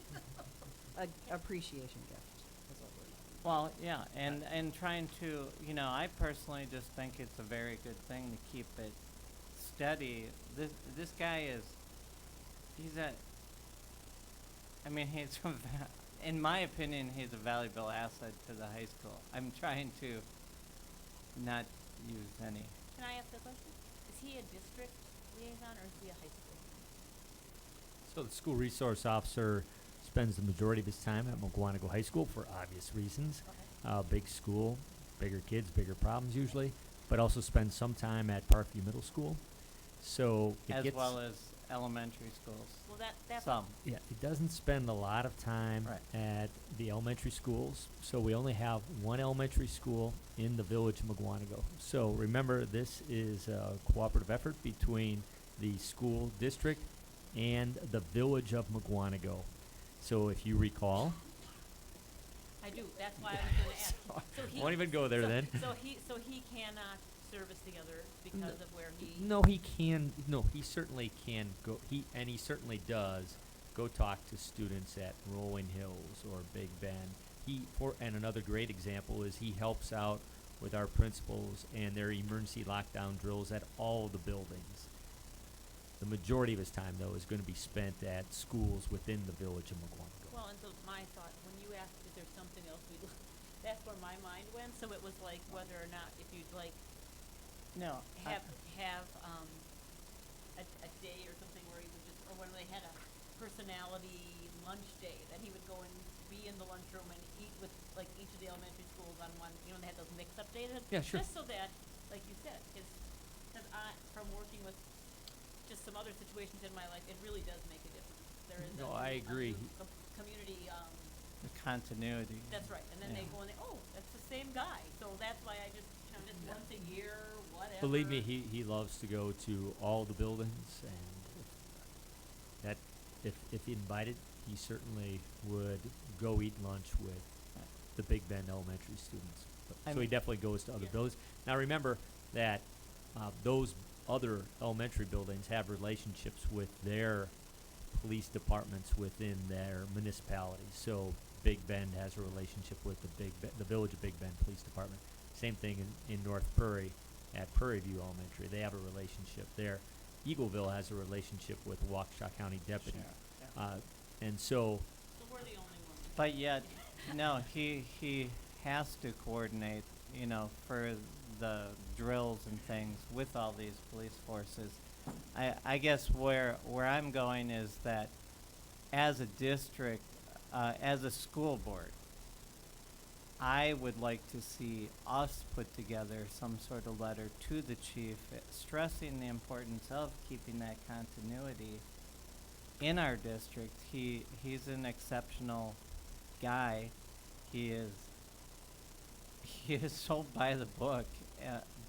appreciation gift is what we're doing. Well, yeah, and trying to, you know, I personally just think it's a very good thing to keep it steady. This guy is, he's in my opinion, he's a valuable asset to the high school. I'm trying to not use any. Can I ask a question? Is he a district liaison or is he a high school? So the school resource officer spends the majority of his time at Mugwanago High School for obvious reasons. Okay. Big school, bigger kids, bigger problems usually, but also spends some time at Parkview Middle School. So it As gets well as elementary schools. Well, that's Some. yeah, it doesn't spend a lot of time Right. at the elementary schools. So we only have one elementary school in the village of Mugwanago. So remember, this is a cooperative effort between the school district and the village of Mugwanago. So if you recall, I do. That's why I was going to ask. So he won't even go there then. So he cannot service the other because of where he. No, he can. No, he certainly can go. He certainly does go talk to students at Rolling Hills or Big Bend. And another great example is he helps out with our principals and their emergency lockdown drills at all the buildings. The majority of his time, though, is going to be spent at schools within the village of Mugwanago. Well, and so my thought, when you asked if there's something else that's where my mind went. So it was like whether or not if you'd like No. have a day or something where he would just, or when they had a personality lunch day, that he would go and be in the lunchroom and eat with, like, each of the elementary schools on one, you know, they had those mix-up days. Yeah, sure. Just so that, like you said, cause from working with just some other situations in my life, it really does make a difference. There is No, a I agree. community, The continuity. that's right, and then they Yeah. go and they, oh, that's the same guy, so that's why I just, you know, just once a year, whatever. Believe me, he loves to go to all the buildings, and if invited, he certainly would go eat lunch with the Big Bend elementary students. I So he mean- definitely goes to other Yeah. buildings. Now remember that those other elementary buildings have relationships with their police departments within their municipalities. So Big Bend has a relationship with the Village of Big Bend Police Department. Same thing in North Prairie at Prairie View Elementary. They have a relationship there. Eagleville has a relationship with Waukesha County Deputy. And so, So we're the only ones. But yet, no, he has to coordinate, you know, for the drills and things with all these police forces. I guess where I'm going is that as a district, as a school board, I would like to see us put together some sort of letter to the chief stressing the importance of keeping that continuity in our district. He's an exceptional guy. He is so by the book,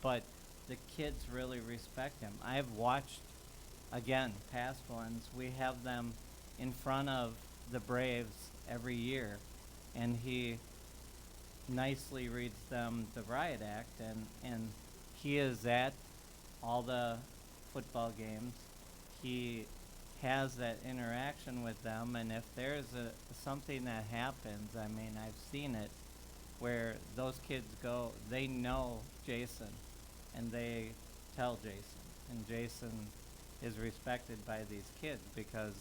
but the kids really respect him. I've watched, again, past ones. We have them in front of the Braves every year, and he nicely reads them the riot act, and he is at all the football games. He has that interaction with them, and if there's something that happens, I mean, I've seen it, where those kids go, they know Jason, and they tell Jason, and Jason is respected by these kids because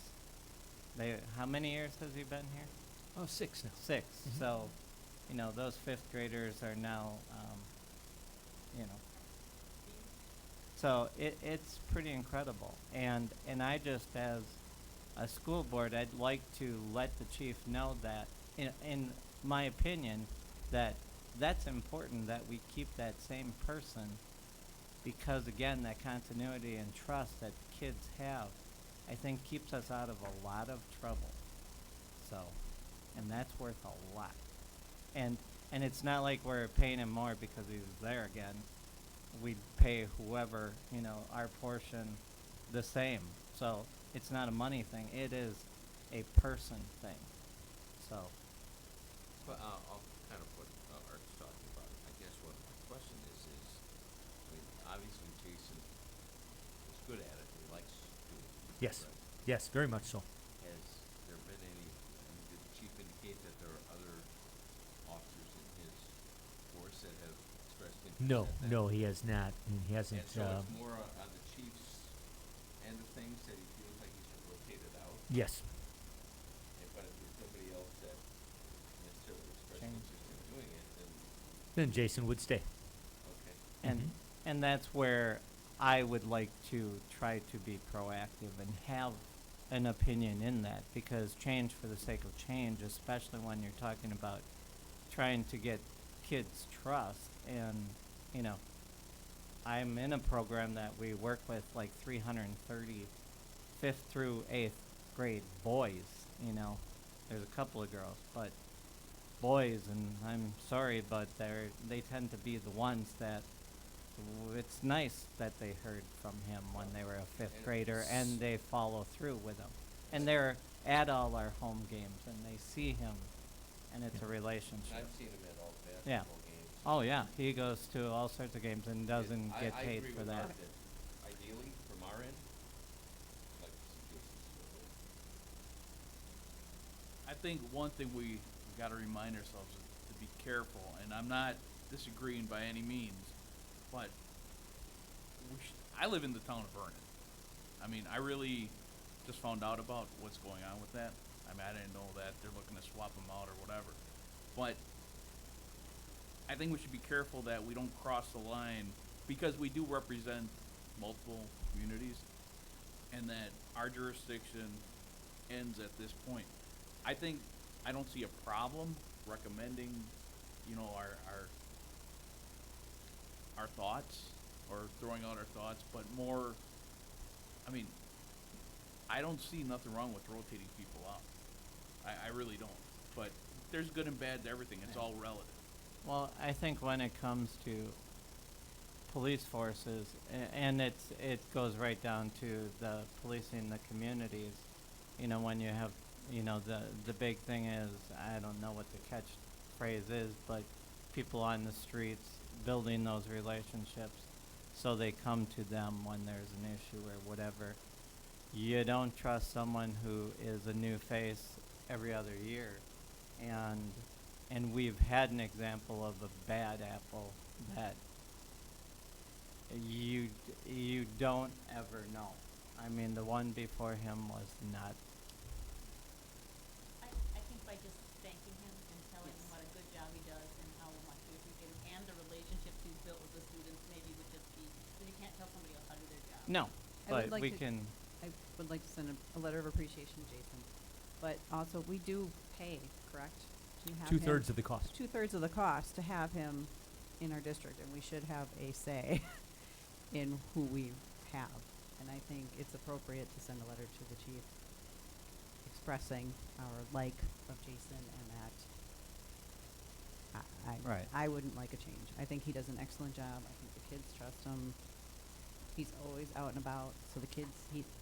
how many years has he been here? 6 now. 6. Mhm. So, you know, those 5th graders are now, you know. So it's pretty incredible. And I just, as a school board, I'd like to let the chief know that, in my opinion, that's important that we keep that same person, because again, that continuity and trust that kids have, I think keeps us out of a lot of trouble. So, and that's worth a lot. And it's not like we're paying him more because he's there again. We pay whoever, you know, our portion the same. So it's not a money thing. It is a person thing. So. But I'll kind of what Art's talking about. I guess what my question is, I mean, obviously Jason is good at it. He likes doing it. Yes. Right? Yes, very much so. Has there been any, I mean, did the chief indicate that there are other officers in his force that have expressed interest No, at that? no, he has not, and he hasn't. And so it's more on the chief's end of things that he feels like he should rotate it out? Yes. But if there's nobody else that necessarily expressed Change. interest in doing it, then, Then Jason would stay. okay. And and that's where I would like to try to be proactive and have an opinion in that, because change for the sake of change, especially when you're talking about trying to get kids' trust, and you know, I'm in a program that we work with like 330 5th through 8th grade boys. You know, there's a couple of girls, but boys, and I'm sorry, but they tend to be the ones that it's nice that they heard from him when they were a 5th And grader, s- and they follow through with him. And they're at all our home games, and they see him, and it's a And relationship. I've seen him at all the Yeah. basketball games. Oh yeah, he goes to all sorts of games and doesn't get I paid agree for with that. Art that ideally, from our end, I'd like to see Jason still there. I think one thing we gotta remind ourselves is to be careful, and I'm not disagreeing by any means, but I live in the town of Vernon. I mean, I really just found out about what's going on with that. I mean, I didn't know that they're looking to swap them out or whatever. But I think we should be careful that we don't cross the line, because we do represent multiple communities, and that our jurisdiction ends at this point. I think I don't see a problem recommending, you know, our thoughts, or throwing out our thoughts, but more, I mean, I don't see nothing wrong with rotating people out. I really don't. But there's good and bad to everything. It's Yeah. all relative. Well, I think when it comes to police forces, and it goes right down to the policing the communities. You know, when you have, you know, the big thing is, I don't know what the catchphrase is, but people on the streets building those relationships, so they come to them when there's an issue or whatever. You don't trust someone who is a new face every other year, and we've had an example of a bad apple that you don't ever know. I mean, the one before him was not. I think by just thanking him and telling him what a good job he does and how much we appreciate him, and the relationships he's built with the students, maybe would just be, because you can't tell somebody else how to do their job. No, I would but like we to- can. I would like to send a letter of appreciation to Jason, but also we do pay, correct? To have him- 2/3 of the cost. 2/3 of the cost to have him in our district, and we should have a say in who we have. And I think it's appropriate to send a letter to the chief expressing our like of Jason, and that Right. I wouldn't like a change. I think he does an excellent job. I think the kids trust him. He's always out and about, so the kids,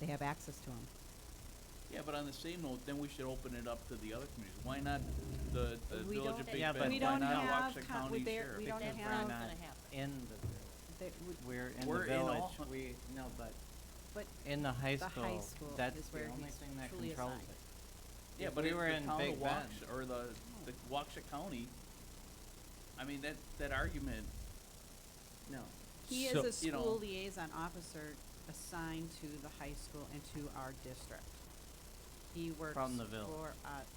they have access to him. Yeah, but on the same note, then we should open it up to the other communities. Why not the We Village don't- of Big Yeah, Bend? but we Why don't not have Waukesha con- County we don't Sheriff? Because have- we're not gonna happen. in the village. We're in We're the in village. all- We no, but But in the high the school, high school that's is the where only he's thing that truly controls assigned. it. Yeah, If but we if were the in town Big of Bend, Waukesha, or the Waukesha County, I mean, that argument, no. he So- is a you know- school liaison officer assigned to the high school and to our district. He works From the village. for,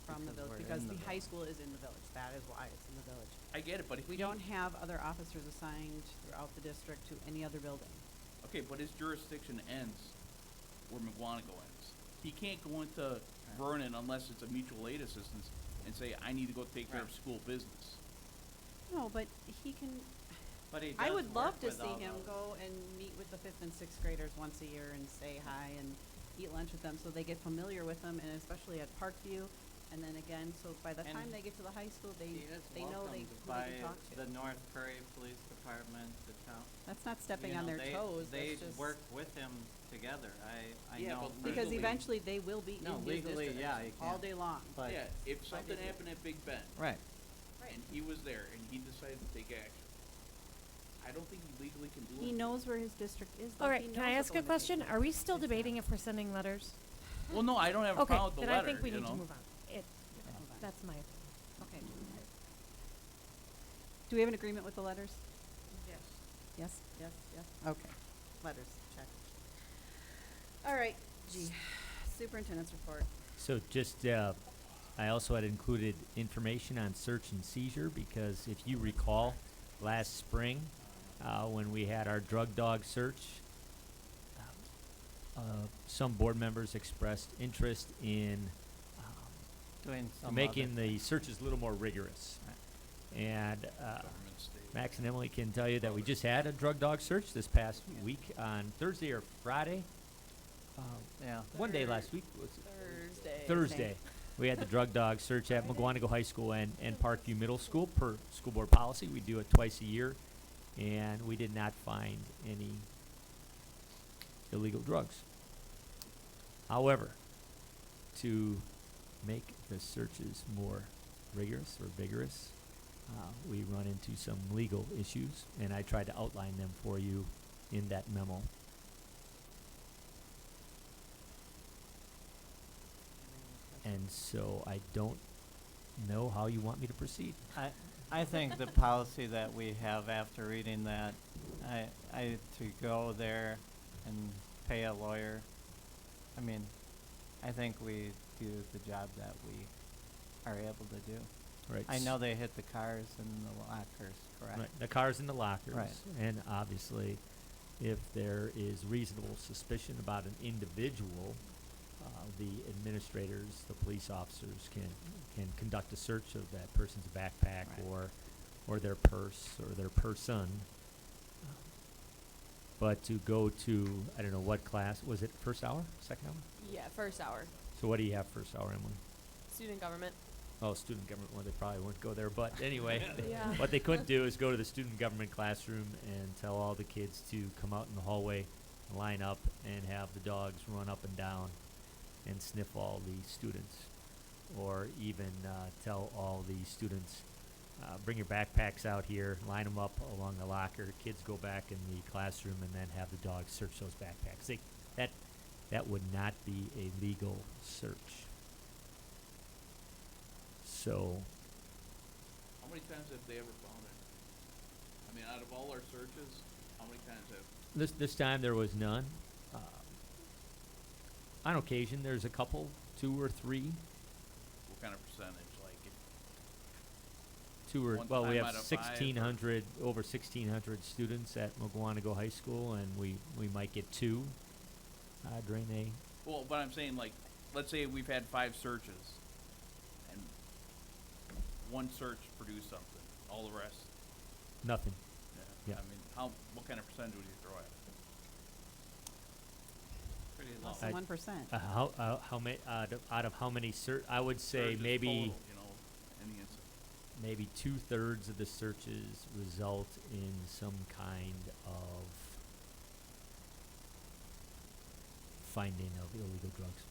from the Because village, we're because in the the high village. school is in the village. That is why it's in the village. I get it, but if We he- don't have other officers assigned throughout the district to any other building. Okay, but his jurisdiction ends where McGuanago ends. He can't go into Vernon unless it's a mutual aid assistance and say, I need to go take care of Right. school business. No, but he can, But he I does would love work to with see all him those. go and meet with the 5th and 6th graders once a year and say hi and eat lunch with them, so they get familiar with them, and especially at Parkview. And then again, so by the And time they get to the high school, they He is know who they welcomed can by talk to. the North Prairie Police Department, the town. That's not stepping You on know, their they- toes, They that's just. work with him together. I Yeah, know. but for- Because legally- eventually they will be No, in his legally, district yeah, you all can't. day long. But Yeah, if something it- happened at Big Bend, right. and he was there, and he decided to take action, I don't think he legally can do it. He knows where his district is. though. All He right, can knows I what ask the a question? limitations Are we still It's debating not. if we're sending letters? Well, no, I don't have a Okay, problem with the then letter, I think we you need to know? move on. It, Move on. that's my, Okay. Do we have an agreement with the letters? Yes. Yes, yes, yes. Okay. Letters, check. All right, Superintendent's report. So just, I also had included information on search and seizure, because if you recall, last spring, when we had our drug dog search, some board members expressed interest in Doing some making other the searches a little more rigorous. And Government state. Max and Emily can tell you that we just had a drug dog search this past week on Thursday or Friday. Yeah. One day last week was Thursday. Thursday. We had the drug dog search at McGuanago High School and Parkview Middle School. Per school board policy, we do it twice a year, and we did not find any illegal drugs. However, to make the searches more rigorous or vigorous, we run into some legal issues, and I tried to outline them for you in that memo. And so I don't know how you want me to proceed. I think the policy that we have after reading that, to go there and pay a lawyer, I mean, I think we do the job that we are able to do. Right. I know they hit the cars and the lockers, correct? Right, the cars in the lockers. Right. And obviously, if there is reasonable suspicion about an individual, the administrators, the police officers can conduct a search of that person's backpack Right. or their purse or their person. But to go to, I don't know what class, was it first hour, second hour? Yeah, first hour. So what do you have first hour, Emily? Student government. Oh, student government, well, they probably wouldn't go there, but anyway. Yeah. What they couldn't do is go to the student government classroom and tell all the kids to come out in the hallway, line up, and have the dogs run up and down and sniff all the students. Or even tell all the students, bring your backpacks out here, line them up along the locker, kids go back in the classroom, and then have the dogs search those backpacks. That would not be a legal search. So, How many times have they ever found it? I mean, out of all our searches, how many times have, this time there was none. On occasion, there's a couple, 2 or 3. what kind of percentage, like, One Well, we time have out of 5 or- 1,600, over 1,600 students at Mugwanago High School, and we might get 2 during a, well, but I'm saying, like, let's say we've had 5 searches, and one search produced something, all the rest, nothing. Yeah. I mean, what kind of percentage would you throw at it? Pretty low. Less than 1%. How many, out of how many I would say Searches maybe, total, you know, any incident. maybe 2/3 of the searches result in some kind of finding of illegal drugs.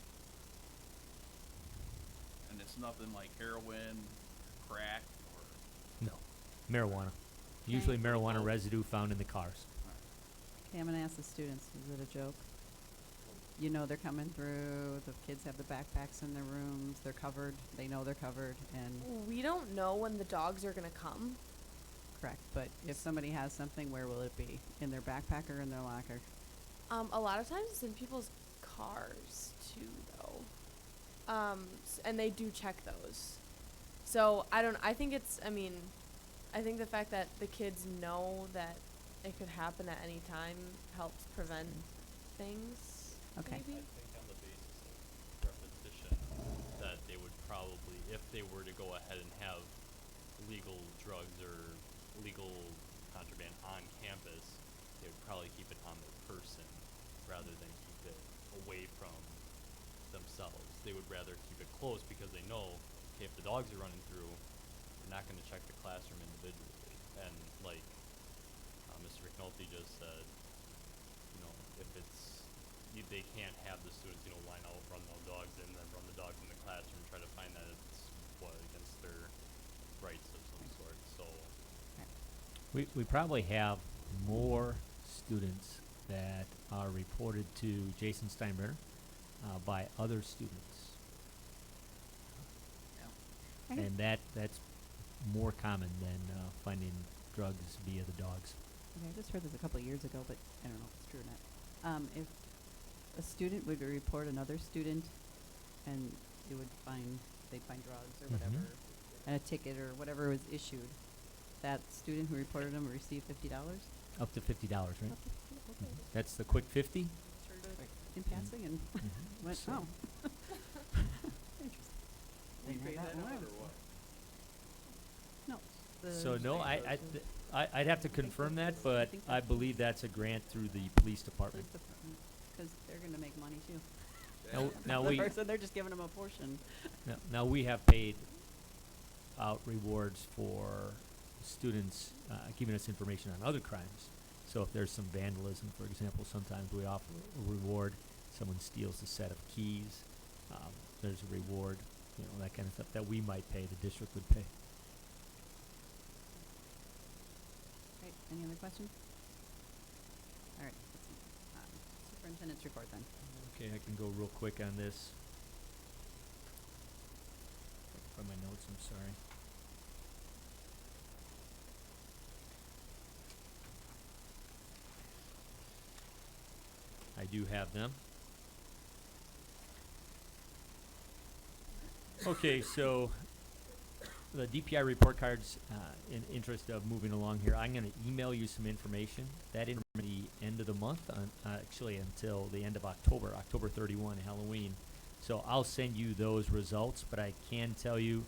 And it's nothing like heroin, crack, or, No, marijuana. Usually Okay. marijuana Oh. residue found in the cars. Okay, I'm gonna ask the students, is it a joke? You know they're coming through, the kids have the backpacks in their rooms, they're covered, they know they're covered, and, We don't know when the dogs are gonna come. correct, but if somebody has something, where will it be? In their backpack or in their locker? A lot of times it's in people's cars too, though. And they do check those. So I think I think the fact that the kids know that it could happen at any time helps prevent things. Okay. Maybe? I think on the basis of repetition, that they would probably, if they were to go ahead and have legal drugs or legal contraband on campus, they would probably keep it on their person rather than keep it away from themselves. They would rather keep it close because they know, okay, if the dogs are running through, we're not going to check the classroom individually. And like Mr. McNulty just said, you know, if it's they can't have the students, you know, line out, run the dogs in, then run the dogs in the classroom, try to find that it's against their rights of some sort. So We probably have more students that are reported to Jason Steinbrenner by other students. Okay. And that's more common than finding drugs via the dogs. Okay, I just heard this a couple of years ago, but I don't know if it's true or not. If a student would report another student, and they'd find drugs or whatever, Mhm. and a ticket or whatever was issued, that student who reported them would receive $50? Up to $50, right? Up to 50, okay. That's the quick 50. Just heard it in passing and went, So- oh. Interesting. We Didn't pay have that one. out, or what? No. So no, I'd have to confirm that, but think I that's- believe that's a grant through the police department. Police department, 'cause they're gonna make money too. Now The we, person, they're just giving them a portion. now we have paid out rewards for students giving us information on other crimes. So if there's some vandalism, for example, sometimes we offer a reward. Someone steals a set of keys, there's a reward, you know, that kind of stuff that we might pay, the district would pay. Right, any other questions? All right, superintendent's report then. Okay, I can go real quick on this. From my notes, I'm sorry. I do have them. Okay, so the DPI report cards, in interest of moving along here, I'm going to email you some information. That in the end of the month, actually until the end of October, October 31, Halloween. So I'll send you those results, but I can tell you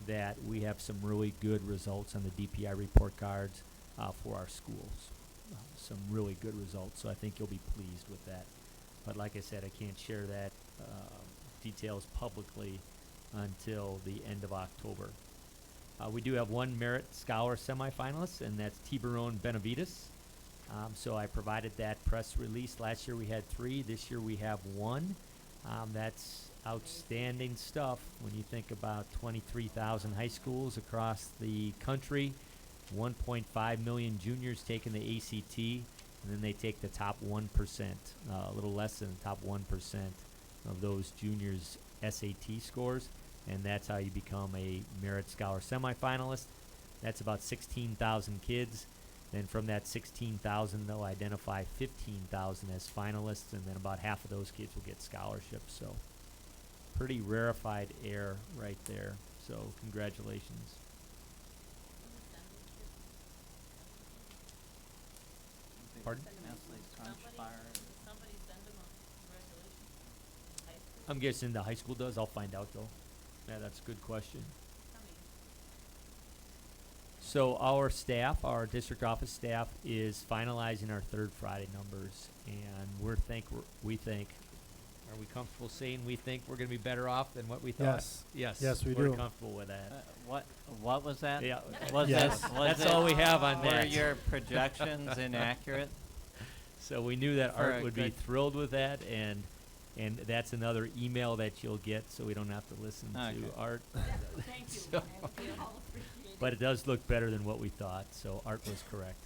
that we have some really good results on the DPI report cards for our schools. Some really good results, so I think you'll be pleased with that. But like I said, I can't share that details publicly until the end of October. We do have one Merit Scholar semifinalist, and that's Tiburon Benavides. So I provided that press release. Last year we had 3. This year we have 1. That's outstanding stuff when you think about 23,000 high schools across the country, 1.5 million juniors taking the ACT, and then they take the top 1%, a little less than the top 1% of those juniors' SAT scores, and that's how you become a Merit Scholar semifinalist. That's about 16,000 kids. Then from that 16,000, they'll identify 15,000 as finalists, and then about half of those kids will get scholarships. So pretty rarefied air right there. So congratulations. Pardon? Nestle Crunch Bar. Somebody send them a congratulations. High school? I'm guessing the high school does. I'll find out though. Yeah, that's a good question. Coming. So our staff, our district office staff, is finalizing our third Friday numbers, and we think, are we comfortable saying we think we're going to be better off than what we thought? Yes. Yes. Yes, we we're do. comfortable with that. What was that? Yeah. Was Yes. it, was That's it, all we have on were that. your projections inaccurate? So we knew that For Art a would be good- thrilled with that, and that's another email that you'll get, so we don't have to listen Okay. to Art. Thank you. So- We all appreciate it. But it does look better than what we thought, so Art was correct.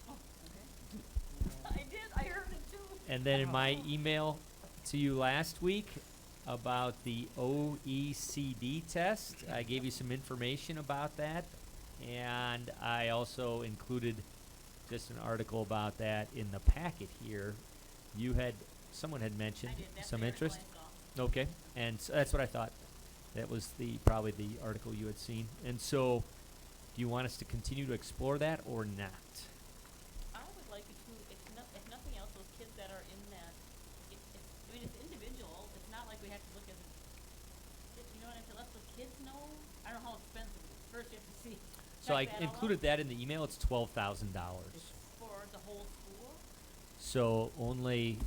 Oh, okay. I did, I heard it too. And then in my email to you last week about the OECD test, I gave you some information about that, and I also included just an article about that in the packet here. Someone had mentioned I did, that's some the article interest. I saw. Okay, and so that's what I thought. That was probably the article you had seen. And so, do you want us to continue to explore that or not? I would like it to, if nothing else, those kids that are in that, I mean, it's individual, it's not like we have to look at it, you know what I mean, let the kids know, I don't know how expensive it is, first you have to see. So I check that all included out. that in the email. It's $12,000. For the whole school, So only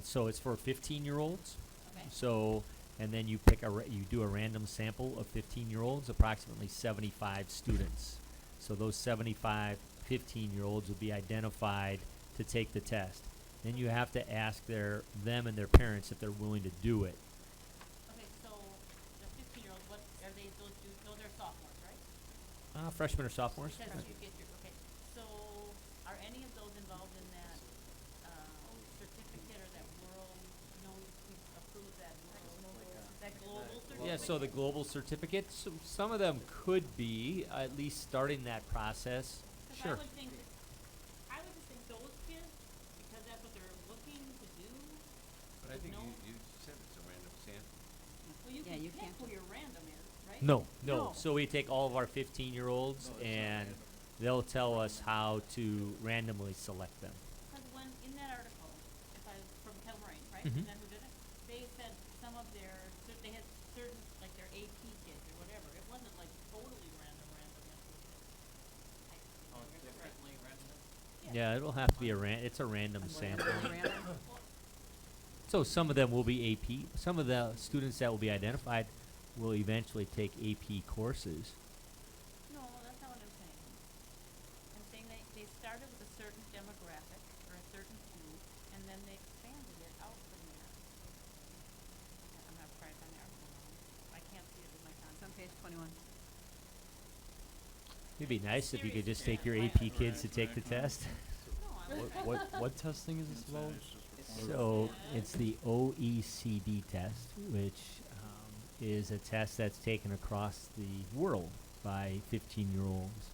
so it's for 15-year-olds. okay? So and then you pick you do a random sample of 15-year-olds, approximately 75 students. So those 75 15-year-olds will be identified to take the test. Then you have to ask them and their parents if they're willing to do it. Okay, so the 15-year-olds, what, are they, those are sophomores, right? Freshmen or sophomores. Because you get your, okay, so are any of those involved in that, certificate or that world, we approved that global certificate? Yeah, so the global certificate, so some of them could be at least starting that process. 'Cause Sure. I would just think those kids, because that's what they're looking to do. But I think No. you said it's a random sample. Well, you Yeah, can you pick can't who do- your random is, right? No. No. So we take all of our 15-year-olds and they'll tell us how to randomly select them. Because when, in that article, from Kelmarain, right? Mhm. Isn't that who did it? They said some of they had certain, like their AP kids or whatever. It wasn't like totally random. Oh, differently rendered? Yeah, it'll have to be it's a random sample. Random. So some of them will be AP. Some of the students that will be identified will eventually take AP courses. No, that's not what I'm saying. I'm saying they started with a certain demographic or a certain few, and then they expanded it out from there. I'm not trying to find the article now. I can't see it with my It's on contact. page 21. It'd be nice if you could just Serious take your exam. AP kids to take the test. No, I'm What testing is this about? So it's the OECD test, which is a test that's taken across the world by 15-year-olds.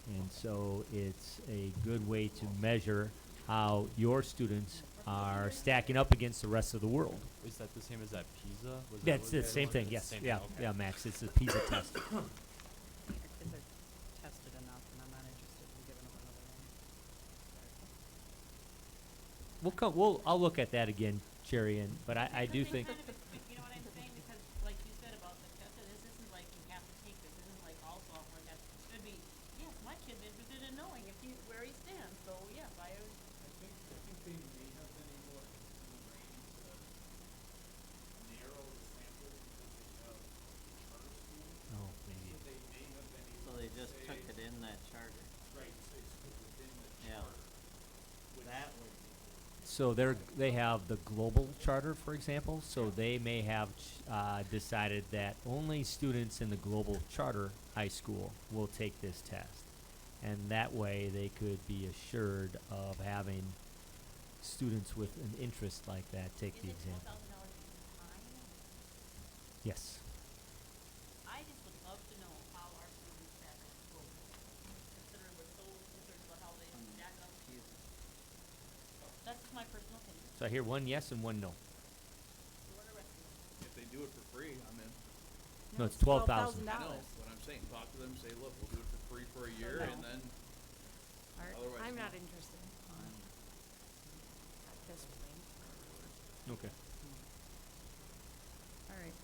And so it's a good way to measure how your students are stacking up against the rest of the world. Is that the same as that PISA? Was that That's what the that same was? thing, It's yes. the same Yeah, thing, okay. yeah, Max. It's the PISA test. Our kids are tested enough, and I'm not interested in giving them another one. I'll look at that again Cherry, but I do think, Kind of you know what I'm saying? Because like you said about the test, this isn't like you have to take this. This isn't like all sophomore tests. It should be, yes, my kid's interested in knowing if he, where he stands. So yes, I think they may have been able in the ratings to narrow the sample because they have charter schools. oh, maybe. So they may have been able So they to just say, took it in that charter. right, so it's within the Yeah. charter. Which That would So they have the global charter, for example, so they may have decided that only students in the global charter high school will take this test. And that way they could be assured of having students with an interest like that take is the it exam. $12,000 time? Yes. I just would love to know how our students have it school, considering we're so concerned about how they stack up. That's just my personal opinion. So I hear one yes and one no. So what are the rest of them? If they do it for free, I'm in. No, it's 12,000. I know what I'm saying. Talk to them, say, look, we'll do it for free for a year, no. and then Art? otherwise. I'm no. not interested at this point. Okay. All right.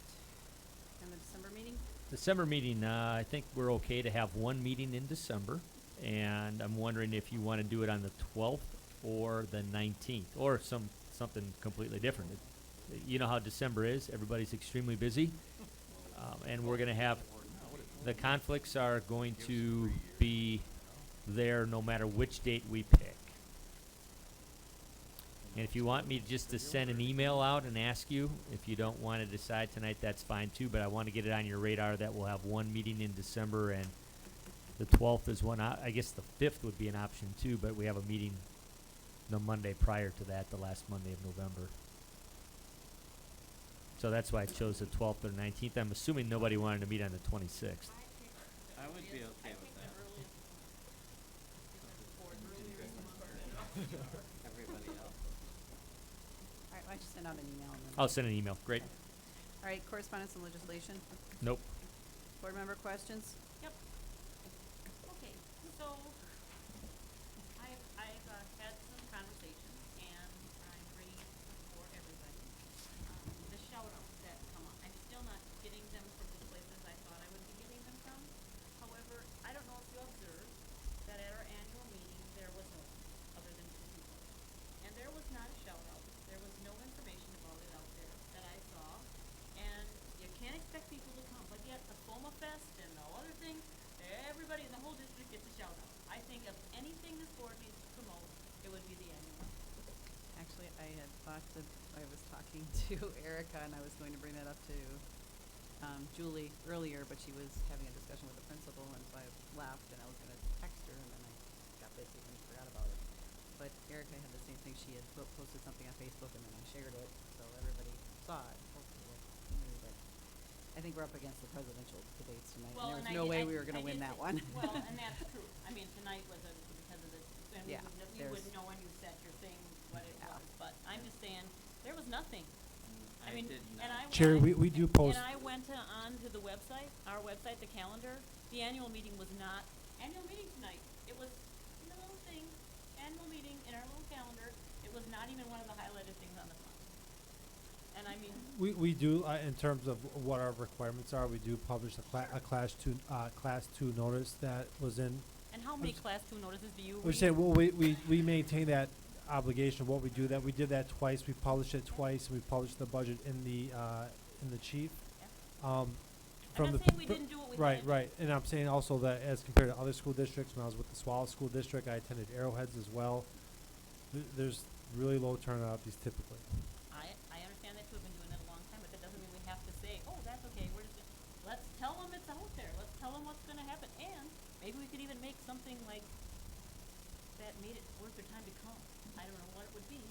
And the December meeting? December meeting, I think we're okay to have one meeting in December, and I'm wondering if you want to do it on the 12th or the 19th, or something completely different. You know how December is, everybody's extremely busy, and we're going to have, the conflicts are going to be there no matter which date we pick. And if you want me just to send an email out and ask you, if you don't want to decide tonight, that's fine too, but I want to get it on your radar that we'll have one meeting in December, and the 12th is one. I guess the 5th would be an option too, but we have a meeting the Monday prior to that, the last Monday of November. So that's why I chose the 12th or 19th. I'm assuming nobody wanted to meet on the 26th. I would be okay with that. Everybody else. All right, why don't you send out an email and then. I'll send an email. Great. All right, correspondence and legislation. Nope. Board member questions? Yep. Okay, so I've had some conversations and I'm bringing for everybody. The shout outs that come up, I'm still not getting them from the places I thought I would be getting them from. However, I don't know if you observed that at our annual meeting, there was no one other than 2 people. And there was not a shout out, there was no information about it out there that I saw. And you can't expect people to come, but yet the FOMA Fest and the other thing, everybody in the whole district gets a shout out. I think of anything this board needs to promote, it would be the annual one. Actually, I had thought that I was talking to Erica and I was going to bring that up to Julie earlier, but she was having a discussion with the principal, and so I left and I was going to text her, and then I got busy and forgot about it. But Erica had the same thing. She had posted something on Facebook, and then I shared it, so everybody saw it. Hopefully, knew that. I think we're up against the presidential debates tonight, Well, and and there was no way I we were going to did win that say- one. Well, and that's true. I mean, tonight was because of this, and Yeah, we there's- wouldn't know when you set your thing what it Yeah. was, but I'm just saying, there was nothing. I mean, did and not. I. Cherry, I- we do post. And I went on to the website, our website, the calendar. The annual meeting was not, annual meeting tonight. It was in the little thing, annual meeting in our little calendar. It was not even one of the highlighted things on the front. And I mean, We do, in terms of what our requirements are, we do publish a class two notice that was in. and how many class 2 notices do you read? We say, well, we maintain that obligation. What we do that, we did that twice. We published it twice, and we published the budget in the chief. I'm From not the saying we pr- didn't do what we Right, had. right. And I'm saying also that as compared to other school districts, when I was with the Swallow School District, I attended Arrowheads as well. There's really low turnout these typically. I understand that you have been doing it a long time, but that doesn't mean we have to say, oh, that's okay, we're just gonna, let's tell them it's out there, let's tell them what's gonna happen, and maybe we could even make something like that made it worth their time to come. I don't know what it would be.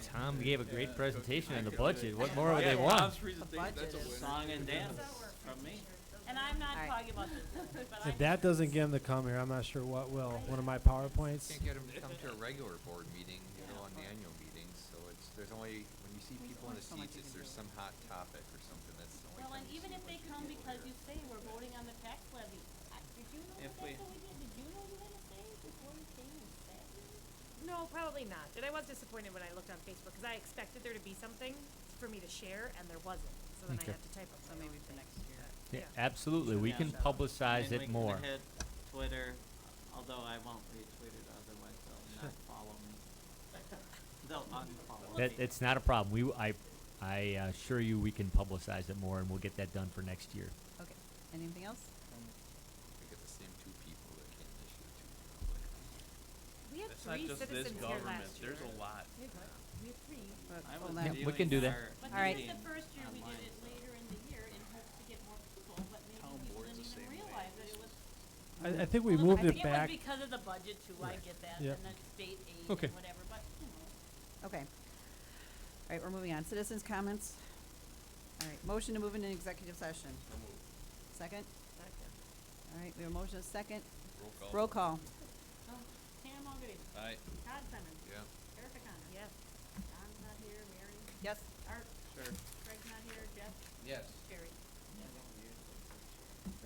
Tom gave a great presentation on the I could- budget. What more would they Yeah, want? Tom's presentation, budget that's a is- winner. Song and dance from me. And I'm not Alright. talking about this, but If that doesn't get them to come here, I'm not sure what will. One of my PowerPoints. Can't get them to come to a regular board meeting, you know, on the annual meetings, so there's only, when you see people in the so much seats, you can there's do. some hot topic or something, that's the only Well, time and you even see if a they bunch of come people because here. you say we're voting on the tax levy, did you know If that we- that's what we did? Did you know you had to say before you came and said? No, No, probably not. And I was disappointed when I looked on Facebook because I expected there to be something for me to share, and there wasn't. So then Okay. I had to type up So my maybe own for thing. next year. Yeah, Yeah. absolutely. We Yeah, can so- publicize and it we more. can hit Twitter, although I won't retweet it, otherwise they'll not follow me. They'll unfollow That, me. it's not a problem. I assure you we can publicize it more, and we'll get that done for next year. Okay. Anything else? We get the same two people that came this year, two public. We had It's not three just this citizens here government, last year. there's a lot. We had three. But I hold was on. Yeah, we can do viewing that. our But All right. this is meeting the first year we did online, it so- later in the year in hopes to get more people, but maybe Town people board's didn't the even same way. realize that it was. I think we Well, moved I it think back. It was because of the budget too, I Right. get that, Yep. and the state aid Okay. and whatever, but, you know. Okay. All right, we're moving on. Citizens' comments? All right, motion to move into executive session. Second? All right, we have a motion, a second. Roll call. So, Pam Algernon. Aye. Todd Simmons. Yeah. Erica Connor. Yes. Don's not here, Mary. Yes. Art. Sure. Craig's not here, Jeff. Yes. Jerry.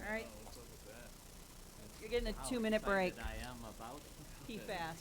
All right, What's up with that? you're getting a How 2-minute break. excited I am about. Be fast.